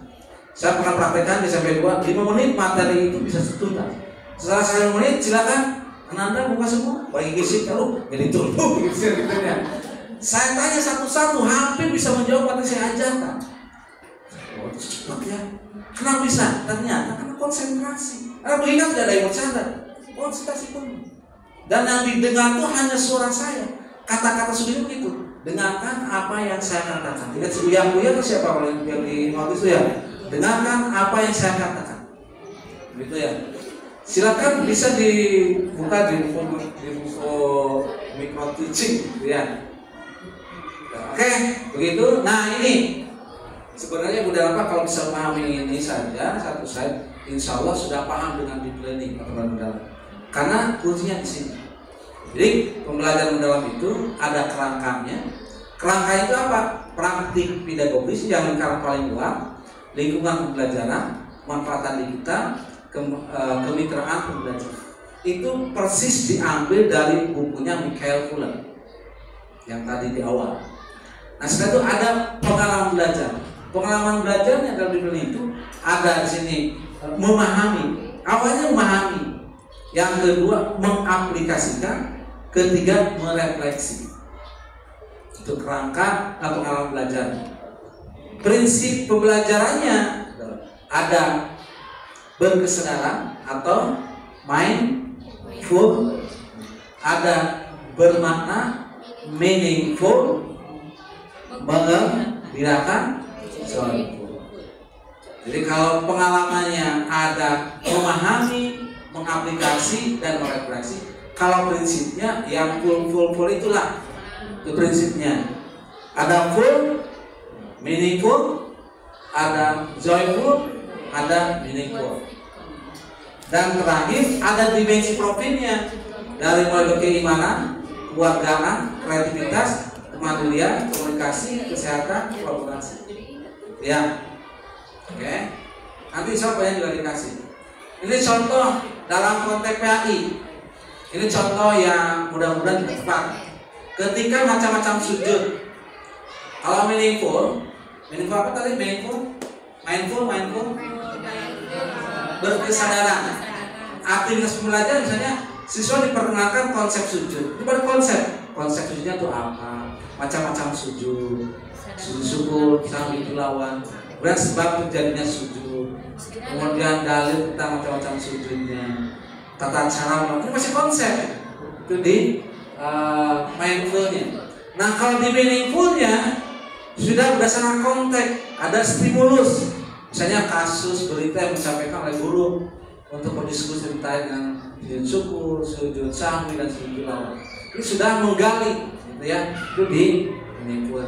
Saya pernah praktekkan di SMP 2, 5 menit materi itu bisa tuntas. Setelah 1 menit silakan Ananda buka semua, bagi gisik kalau jadi turun gitu ya. Saya tanya satu-satu, hampir bisa menjawab materi saya ajarkan. Oh, itu cepat ya. Kenapa bisa? Ternyata karena konsentrasi. Karena mengingat tidak ada yang bercanda, konsentrasi pun. Dan yang didengar itu hanya suara saya. Kata-kata sudah begitu. Dengarkan apa yang saya katakan. Tidak uya-uya atau siapa yang di notis itu ya. Dengarkan apa yang saya katakan, gitu ya. Silakan bisa dibuka di buku micro teaching, gitu ya. Oke, begitu. Nah ini sebenarnya mudah apa kalau bisa memahami ini saja satu slide, insya Allah sudah paham dengan deep learning atau mendalam. Karena kuncinya di sini. Jadi pembelajaran mendalam itu ada kerangkanya. Kerangka itu apa? Praktik pedagogis yang lingkaran paling luas. Lingkungan pembelajaran, manfaatan digital, kemitraan pembelajaran. Itu persis diambil dari bukunya Michael Fuller yang tadi di awal. Nah setelah itu ada pengalaman belajar. Pengalaman belajarnya dalam learning itu ada di sini memahami. Awalnya memahami. Yang kedua mengaplikasikan. Ketiga merefleksi. Itu kerangka pengalaman belajar. Prinsip pembelajarannya ada berkesadaran atau mindful, ada bermakna meaningful, mengembirakan, joyful. Jadi kalau pengalamannya ada memahami, mengaplikasi dan merefleksi. Kalau prinsipnya yang full itulah itu prinsipnya. Ada full, meaningful, ada joyful, ada meaningful. Dan terakhir ada dimensi profilnya dari mulai keimanan, kewargaan, kreativitas, kemandirian, komunikasi, kesehatan, kolaborasi. Ya, oke. Nanti siapa yang juga dikasih. Ini contoh dalam konteks PAI. Ini contoh yang mudah-mudahan tepat. Ketika macam-macam sujud, kalau meaningful apa tadi? Mindful, berkesadaran. Aktivitas pembelajaran misalnya siswa diperkenalkan konsep sujud. Itu baru konsep sujudnya itu apa? Macam-macam sujud syukur, sambil tilawah, kemudian sebab terjadinya sujud, kemudian dalil tentang macam-macam sujudnya, tata cara, ini masih konsep itu di mindfulnya. Nah kalau di meaningfulnya sudah berdasarkan konteks, ada stimulus, misalnya kasus berita yang disampaikan oleh guru untuk berdiskusi tentang sujud syukur, sujud sahwi dan sujud tilawah. Ini sudah menggali, gitu ya, itu di meaningful.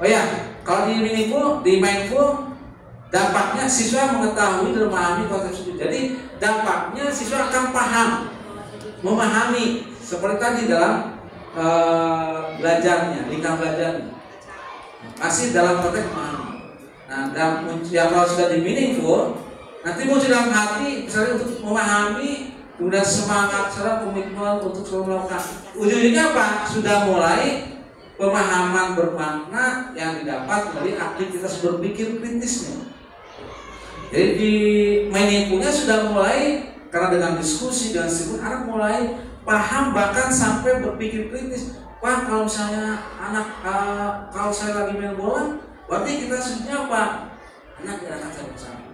Oh ya, kalau di meaningful, di mindful, dampaknya siswa mengetahui dan memahami konsep sujud. Jadi dampaknya siswa akan paham, memahami seperti tadi dalam belajarnya, lingkar belajarnya. Masih dalam konteks memahami. Nah, yang kalau sudah di meaningful, nanti muncul dalam hati, misalnya untuk memahami, kemudian semangat, serta komitmen untuk selalu melakukan. Ujungnya apa? Sudah mulai pemahaman bermakna yang didapat dari aktivitas berpikir kritisnya. Jadi di meaningfulnya sudah mulai, karena dengan diskusi dan sebut anak mulai paham, bahkan sampai berpikir kritis. Wah, kalau misalnya anak kalau saya lagi main bola, berarti kita sujudnya apa? Anak tidak akan saya bersama.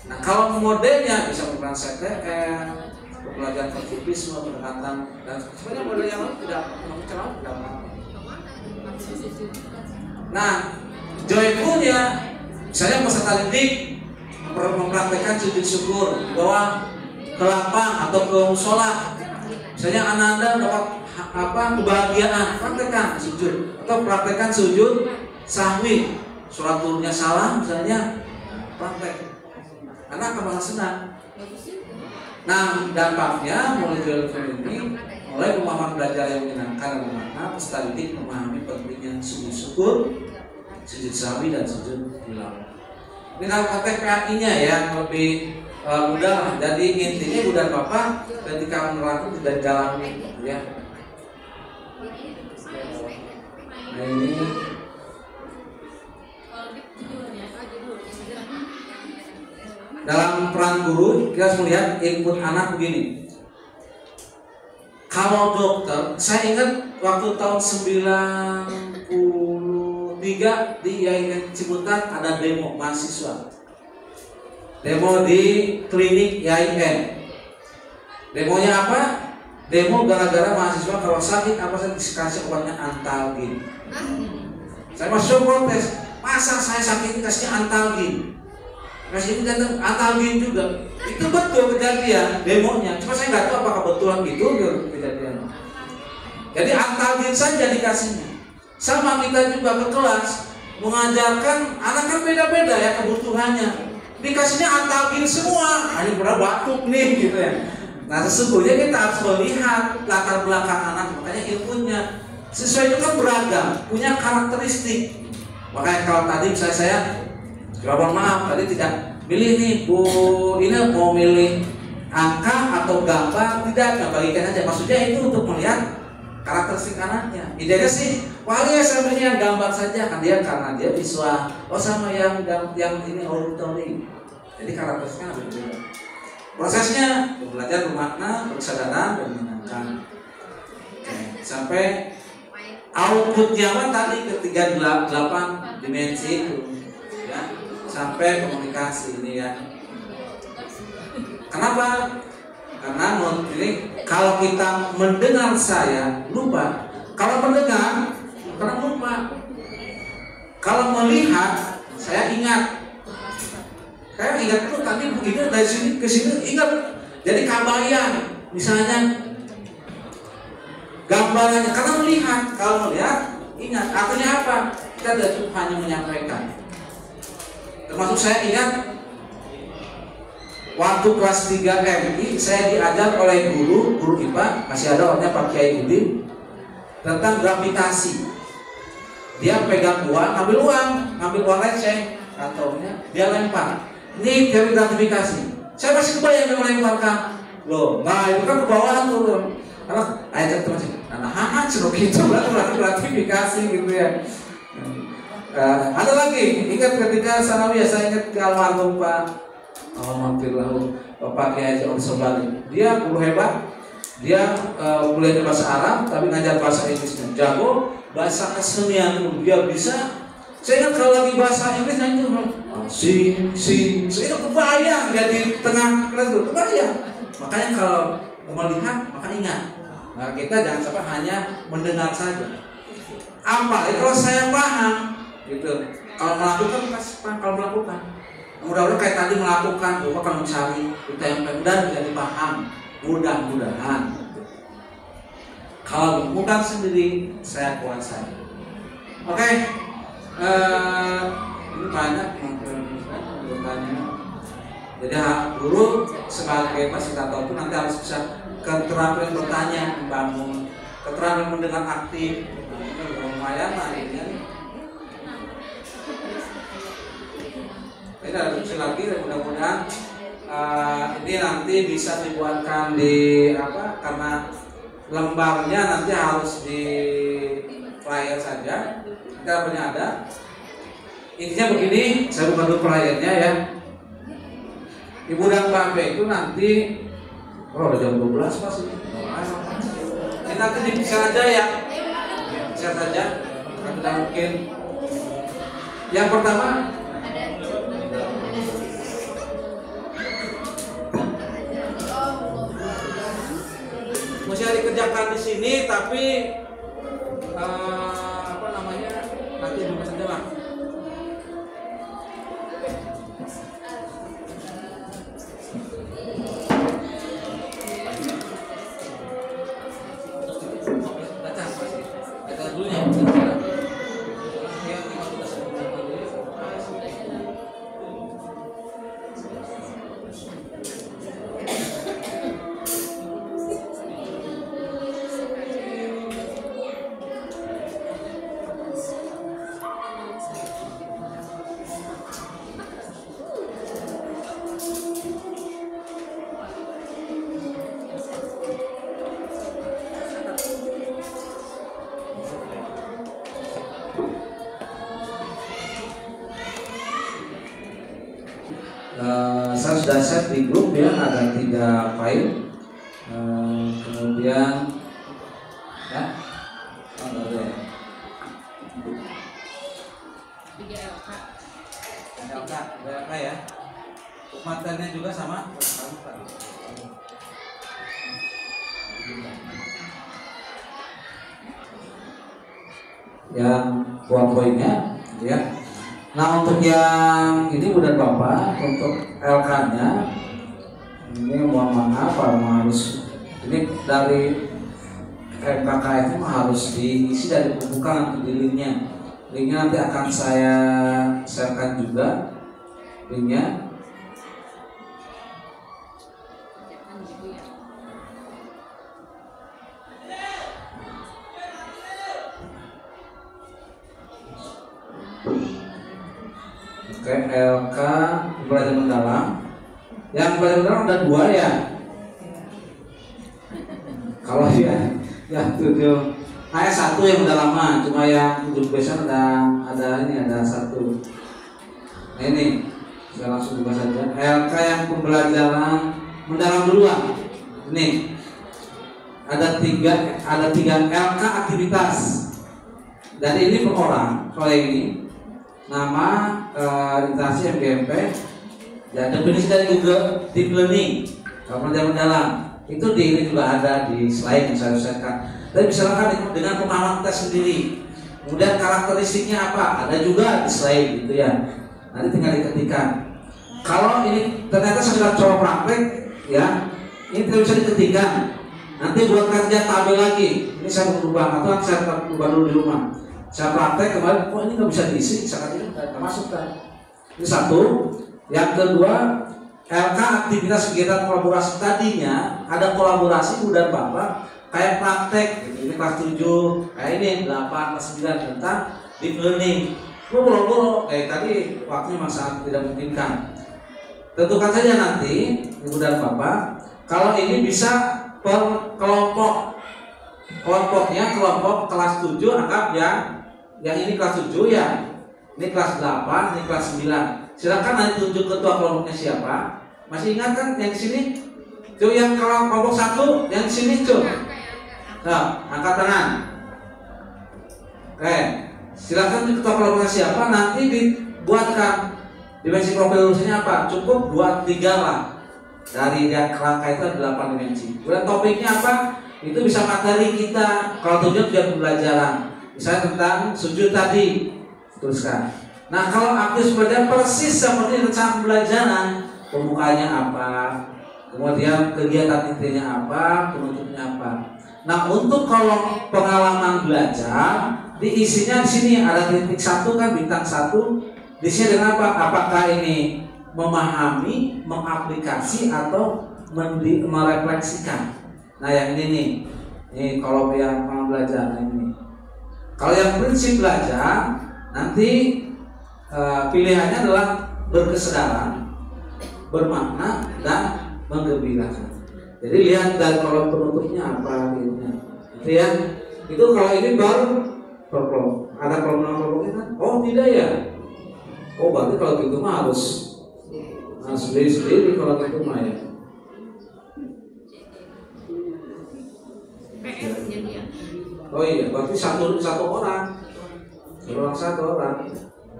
Nah, kalau modelnya bisa merupakan CTM, pembelajaran konflikisme, pendekatan dan sebenarnya model yang lain tidak apa. Nah, joyfulnya, misalnya peserta didik mempraktekkan sujud syukur, bawa ke lapang atau ke musola. Misalnya Anda dapat kebahagiaan, praktekkan sujud atau praktekkan sujud sahwi, sholat turunnya salah misalnya, praktek, anak akan merasa senang. Nah, dampaknya mulai joyful ini, mulai pemahaman belajar yang menyenangkan dan bermakna, peserta didik memahami pentingnya sujud syukur, sujud sahwi dan sujud tilawah. Ini kalau konteks PAI-nya yang lebih mudah. Jadi intinya Ibu dan Bapak ketika menerapkan sudah jalani, ya. Nah ini dalam peran guru kita harus melihat input anak begini. Kalau dokter, saya ingat waktu tahun 93 di IAIN Ciputat ada demo mahasiswa. Demo di klinik IAIN. Demonya apa? Demo gara-gara mahasiswa kalau sakit apa saya dikasih obatnya Antalgin. Saya masuk protes, masa saya sakit dikasihnya Antalgin? Kasih ini datang Antalgin juga. Itu betul kejadian demonya. Cuma saya nggak tahu apakah betulan gitu kejadian. Jadi Antalgin saja dikasihnya. Sama kita juga ke kelas mengajarkan anak kan beda-beda ya kebutuhannya. Dikasihnya Antalgin semua, hanya pernah batuk nih gitu ya. Nah sesungguhnya kita harus melihat latar belakang anak, makanya ilmunya siswa itu kan beragam, punya karakteristik. Makanya kalau tadi misalnya saya, mohon maaf tadi tidak milih nih Bu, ini mau milih angka atau gambar, tidak bagikan aja. Maksudnya itu untuk melihat karakteristik anaknya. Idenya sih, wah ya saya beli yang gambar saja kan dia karena dia visual. Oh sama yang ini auditory. Jadi karakteristiknya berbeda. Prosesnya belajar bermakna, berkesadaran dan menyenangkan. Sampai outputnya apa tadi ketiga 8 dimensi itu, ya, sampai komunikasi ini ya. Kenapa? Karena menurut ini kalau kita mendengar saya lupa, kalau mendengar karena lupa, kalau melihat saya ingat. Saya ingat tuh tadi begini dari sini ke sini ingat. Jadi kabayan misalnya gambarannya karena melihat, kalau melihat ingat. Artinya apa? Kita tidak hanya menyampaikan. Termasuk saya ingat waktu kelas 3 MI saya diajar oleh guru IPA, masih ada orangnya Pak Kiai Udin, tentang gravitasi. Dia pegang uang, ngambil uang receh kantongnya, dia lempar. Ini teori gratifikasi. Saya masih kebayang dia melemparkan. Loh, nah itu kan ke bawah tuh. Karena ayat itu masih. Nah, itu berarti gratifikasi gitu ya. Ada lagi, ingat ketika sanawiyah saya ingat ke almarhum Pak Alhamdulillah Bapak Kiai Haji Sobali. Dia guru hebat. Dia belajar bahasa Arab tapi ngajar bahasa Inggrisnya. Jago bahasa kesenian dia bisa. Saya ingat kalau lagi bahasa Inggris itu sing, saya itu kebayang dia di tengah kelas itu kebayang. Makanya kalau melihat maka ingat. Nah, kita jangan sampai hanya mendengar saja. Apalagi kalau saya paham, gitu. Kalau melakukan pasti paham. Kalau melakukan, mudah-mudahan kayak tadi melakukan, Bapak akan mencari, ditempel dan jadi paham. Mudah-mudahan. Kalau bukan sendiri, saya kuasai. Oke, ini banyak bertanya. Jadi guru sebagai fasilitator itu nanti harus bisa keterampilan bertanya, membangun, keterampilan mendengar aktif. Lumayan lah ini. Ini ada opsi lagi, mudah-mudahan ini nanti bisa dibuatkan di apa? Karena lembarnya nanti harus di flyer saja. Nanti apanya ada. Intinya begini, saya buka dulu flyernya ya. Ibu dan Bapak itu nanti, udah jam 12 pas ini. Ini nanti dipisah aja ya. Bisa saja. Tidak mungkin. Yang pertama, mesti dikerjakan di sini, tapi apa namanya, nanti dibuka saja lah. Saya sudah set di grup ya, ada 3 file. Kemudian ya, ada 3 LK ya. Materinya juga sama. Yang poin-poinnya ya. Nah, untuk yang ini udah Bapak, untuk LK-nya ini mohon maaf harus ini dari MKK itu harus diisi dari pembukaan nanti di linknya. Linknya nanti akan saya share-kan juga linknya. Oke, LK belajar mendalam. Yang belajar mendalam ada 2 ya. Kalau ya 7. Ayat 1 yang mendalaman, cuma yang 7 besar ada 1. Nah ini saya langsung buka saja. LK yang pembelajaran mendalam duluan. Ini ada 3 LK aktivitas. Dan ini per orang. Kalau ini nama interaksi MGMP ya, definisi dari Google Deep Learning pembelajaran mendalam itu di ini juga ada di slide yang saya share-kan. Tapi misalkan dengan pemahaman kita sendiri, kemudian karakteristiknya apa ada juga di slide gitu ya, nanti tinggal diketikkan. Kalau ini ternyata sudah coba praktek ya, ini tidak bisa diketikkan, nanti buat kerja tabel lagi. Ini saya berubah atau saya ubah dulu di rumah. Saya praktek kemarin, kok ini nggak bisa diisi, saya ini nggak masuk kan. Ini 1. Yang kedua, LK aktivitas kegiatan kolaborasi tadinya ada kolaborasi dan Bapak kayak praktek, gitu. Ini kelas 7, kayak ini 8, kelas 9 tentang deep learning. Boro-boro, kayak tadi waktunya memang sangat tidak memungkinkan. Tentukan saja nanti, Ibu dan Bapak, kalau ini bisa per kelompok. Kelompoknya kelompok kelas 7 anggap yang ini kelas 7 ya, ini kelas 8, ini kelas 9. Silakan nanti tunjuk ketua kelompoknya siapa. Masih ingat kan yang di sini? Tuh yang kelompok 1, yang di sini tuh. Nah, angkat tangan. Oke, silakan ketua kelompoknya siapa. Nanti dibuatkan dimensi profil lulusnya apa? Cukup buat 3 lah. Dari yang kerangka itu ada 8 dimensi. Kemudian topiknya apa? itu bisa materi kita. Kalau tujuan pembelajaran, misalnya tentang sujud tadi, tuliskan. Nah, kalau aktif belajar persis seperti rencana pembelajaran, pembukanya apa, kemudian kegiatan intinya apa, penutupnya apa. Nah, untuk kalau pengalaman belajar, diisinya di sini ada titik 1 kan, bintang 1. Di sini dengan apa? Apakah ini memahami, mengaplikasi atau merefleksikan? Nah, yang ini nih. Ini kalau yang mau belajar ini. Kalau yang prinsip belajar, nanti pilihannya adalah berkesadaran, bermakna, dan menggembirakan. Jadi lihat dari kolom penutupnya apa gitu ya. Itu kalau ini baru per kelompok. Ada kelompok-kelompoknya kan? Oh tidak ya. Oh berarti kalau gitu mah harus sendiri-sendiri kalau gitu mah ya. Oh iya, berarti satu orang. Satu orang.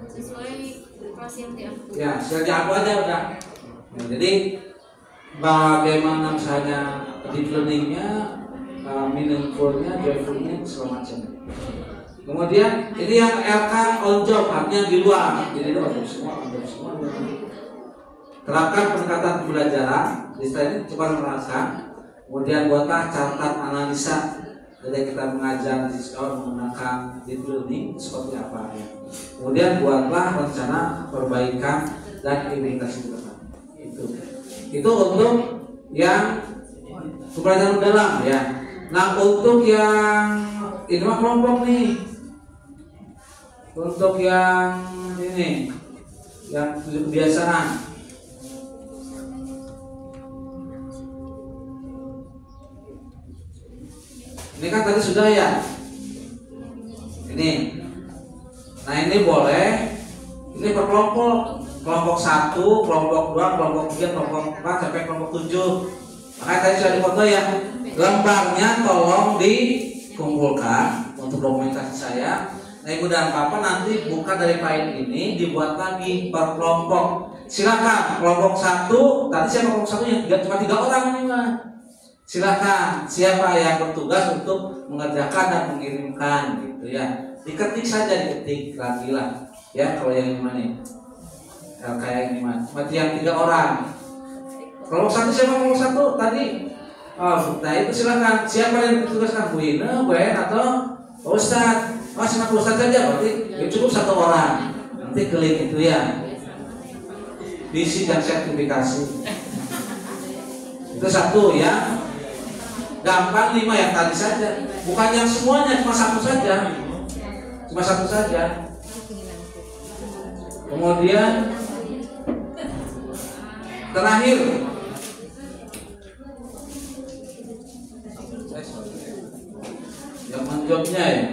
Sesuai kelas yang diambil. Ya, sudah diambil aja udah. Nah, jadi bagaimana misalnya deep learningnya, meaningfulnya, joyfulnya, segala macam. Kemudian ini yang LK on job, artinya di luar. Jadi itu on semua. Terapkan pendekatan pembelajaran. Di slide ini coba merasakan. Kemudian buatlah catatan analisa. Jadi kita mengajar di sekolah menggunakan deep learning seperti apa ya. Kemudian buatlah rencana perbaikan dan implementasi ke depan. Itu untuk yang pembelajaran dalam ya. Nah, untuk yang ini mah kelompok nih. Untuk yang ini, yang kebiasaan. Ini kan tadi sudah ya. Ini. Nah, ini boleh. Ini per kelompok. Kelompok 1, kelompok 2, kelompok 3, kelompok 4 sampai kelompok 7. Makanya tadi sudah dipoto ya. Lembarnya tolong dikumpulkan untuk dokumentasi saya. Nah, Ibu dan Bapak nanti buka dari file ini, dibuat lagi per kelompok. Silakan kelompok 1. Tadi siapa kelompok 1 yang cuma 3 orang nih, Mas. Silakan siapa yang bertugas untuk mengerjakan dan mengirimkan gitu ya. Diketik saja, diketik lagi lah. Ya, kalau yang mana? Kayak gimana? Mati yang 3 orang. Kelompok 1 siapa kelompok 1 tadi? Oh, nah itu silakan. Siapa yang ditugaskan? Bu Ine, Bu En, atau Pak Ustadz? Oh, sama Pak Ustadz saja berarti ya cukup 1 orang. Nanti klik itu ya. Visi dan sertifikasi. Itu 1 ya. Gampang 5 yang tadi saja. Bukan yang semuanya, cuma 1 saja. Cuma 1 saja. Kemudian terakhir yang menjawabnya ya.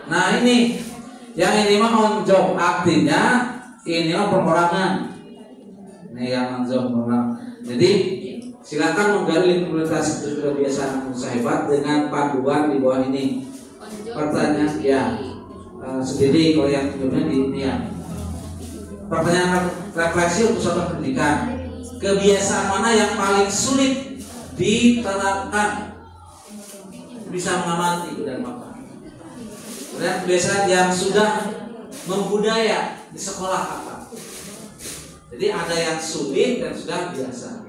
Nah ini yang ini mah on job, artinya ini mah perorangan. Ini yang on job orang. Jadi silakan menggali implementasi kebiasaan usaha hebat dengan panduan di bawah ini. Pertanyaan ya sendiri kalau yang sebelumnya di ini ya. Pertanyaan refleksi untuk suatu pendidikan. Kebiasaan mana yang paling sulit diterapkan? Bisa mengamati dan Bapak. Kemudian kebiasaan yang sudah membudaya di sekolah apa? Jadi ada yang sulit dan sudah biasa.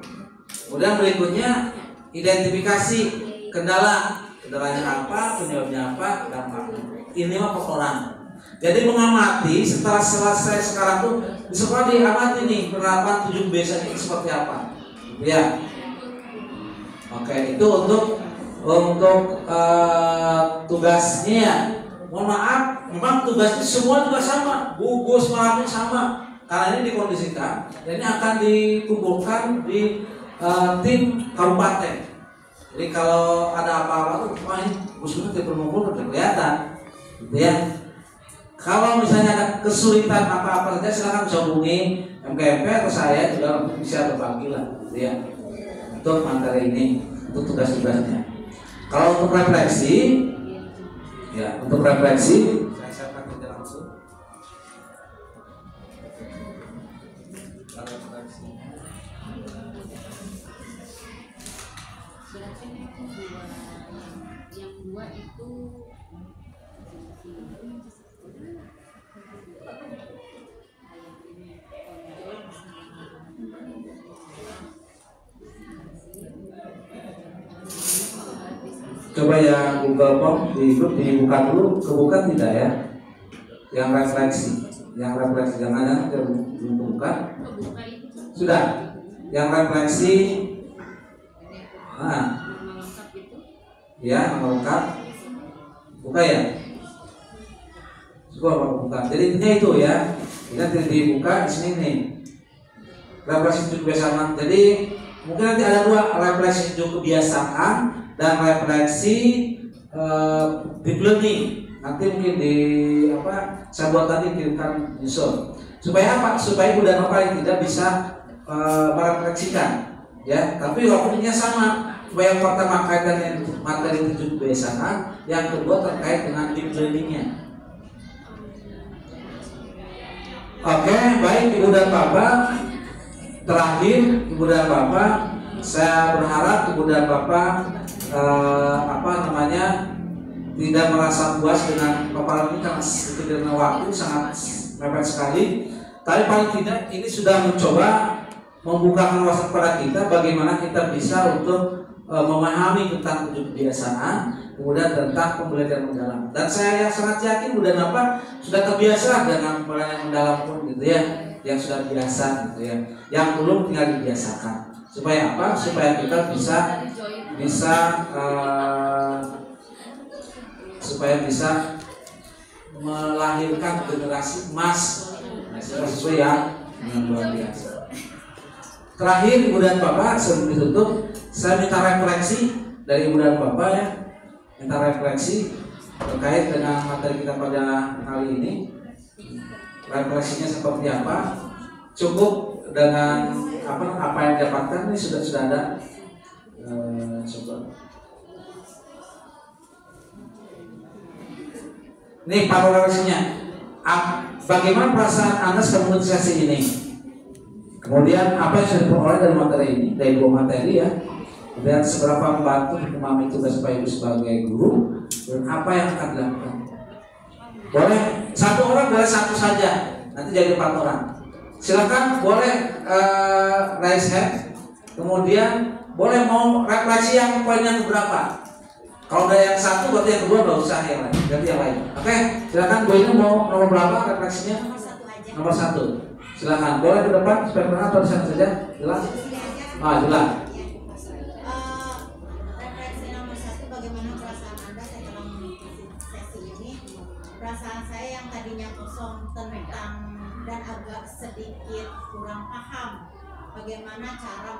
Kemudian berikutnya identifikasi kendalanya apa, penyebabnya apa, dampaknya. Ini mah perorangan. Jadi mengamati setelah selesai sekarang tuh di sekolah diamati nih penerapan 7 biasanya itu seperti apa, ya. Oke, itu untuk tugasnya. Mohon maaf, memang tugasnya semua juga sama, gugus malamnya sama. Karena ini dikondisikan, dan ini akan dikumpulkan di tim kabupaten. Jadi kalau ada apa-apa tuh, wah ini gugus tim pengumpul udah kelihatan, gitu ya. Kalau misalnya ada kesulitan apa-apa saja, silakan bisa hubungi MKMP atau saya juga bisa berbagi lah, gitu ya. Untuk materi ini, untuk tugas-tugasnya. Kalau untuk refleksi, ya untuk refleksi, saya pakai langsung. Coba yang Google Form di grup dibuka dulu, kebuka tidak ya? Yang refleksi, jangan-jangan belum kebuka. Sudah, yang refleksi, ya lengkap, buka ya. Coba buka. Jadi intinya itu ya, kita dibuka di sini nih. Refleksi tujuh kebiasaan. Jadi mungkin nanti ada dua, refleksi tujuh kebiasaan dan refleksi deep learning. Nanti mungkin di saya buat tadi kirimkan nyusul. Supaya apa? Supaya Ibu dan Bapak yang tidak bisa merefleksikan, ya. Tapi waktunya sama. Yang pertama kaitan materi tujuh kebiasaan, yang kedua terkait dengan deep learningnya. Oke, baik Ibu dan Bapak. Terakhir, Ibu dan Bapak, saya berharap Ibu dan Bapak tidak merasa puas dengan paparan ini karena sedikit waktu sangat mepet sekali. Tapi paling tidak ini sudah mencoba membukakan wawasan kepada kita bagaimana kita bisa untuk memahami tentang tujuh kebiasaan, kemudian tentang pembelajaran mendalam. Dan saya sangat yakin Ibu dan Bapak sudah terbiasa dengan pembelajaran mendalam pun gitu ya, yang sudah biasa gitu ya. Yang belum tinggal dibiasakan. Supaya apa? Supaya kita bisa melahirkan generasi emas sesuai yang luar biasa. Terakhir Ibu dan Bapak, sebelum ditutup, saya minta refleksi dari Ibu dan Bapak ya, minta refleksi terkait dengan materi kita pada kali ini. Refleksinya seperti apa? Cukup dengan apa yang didapatkan ini sudah ada. Coba. Nih refleksinya. Bagaimana perasaan Anda sebelum sesi ini? Kemudian apa yang sudah diperoleh dari materi ini, dari dua materi ya. Dan seberapa membantu memahami tugas Bapak Ibu sebagai guru, dan apa yang akan dilakukan. Boleh satu orang, boleh satu saja, nanti jadi 4 orang. Silakan boleh raise hand. Kemudian boleh mau refleksi yang poinnya berapa? Kalau ada yang satu, berarti yang kedua nggak usah yang lain, ganti yang lain. Oke, silakan Bu ini mau nomor berapa refleksinya? Nomor 1. Silakan, boleh ke depan supaya pernah atau di sana saja, jelas? Jelas. Refleksi nomor 1, bagaimana perasaan Anda setelah mengikuti sesi ini? Perasaan saya yang tadinya kosong tentang dan agak sedikit kurang paham bagaimana cara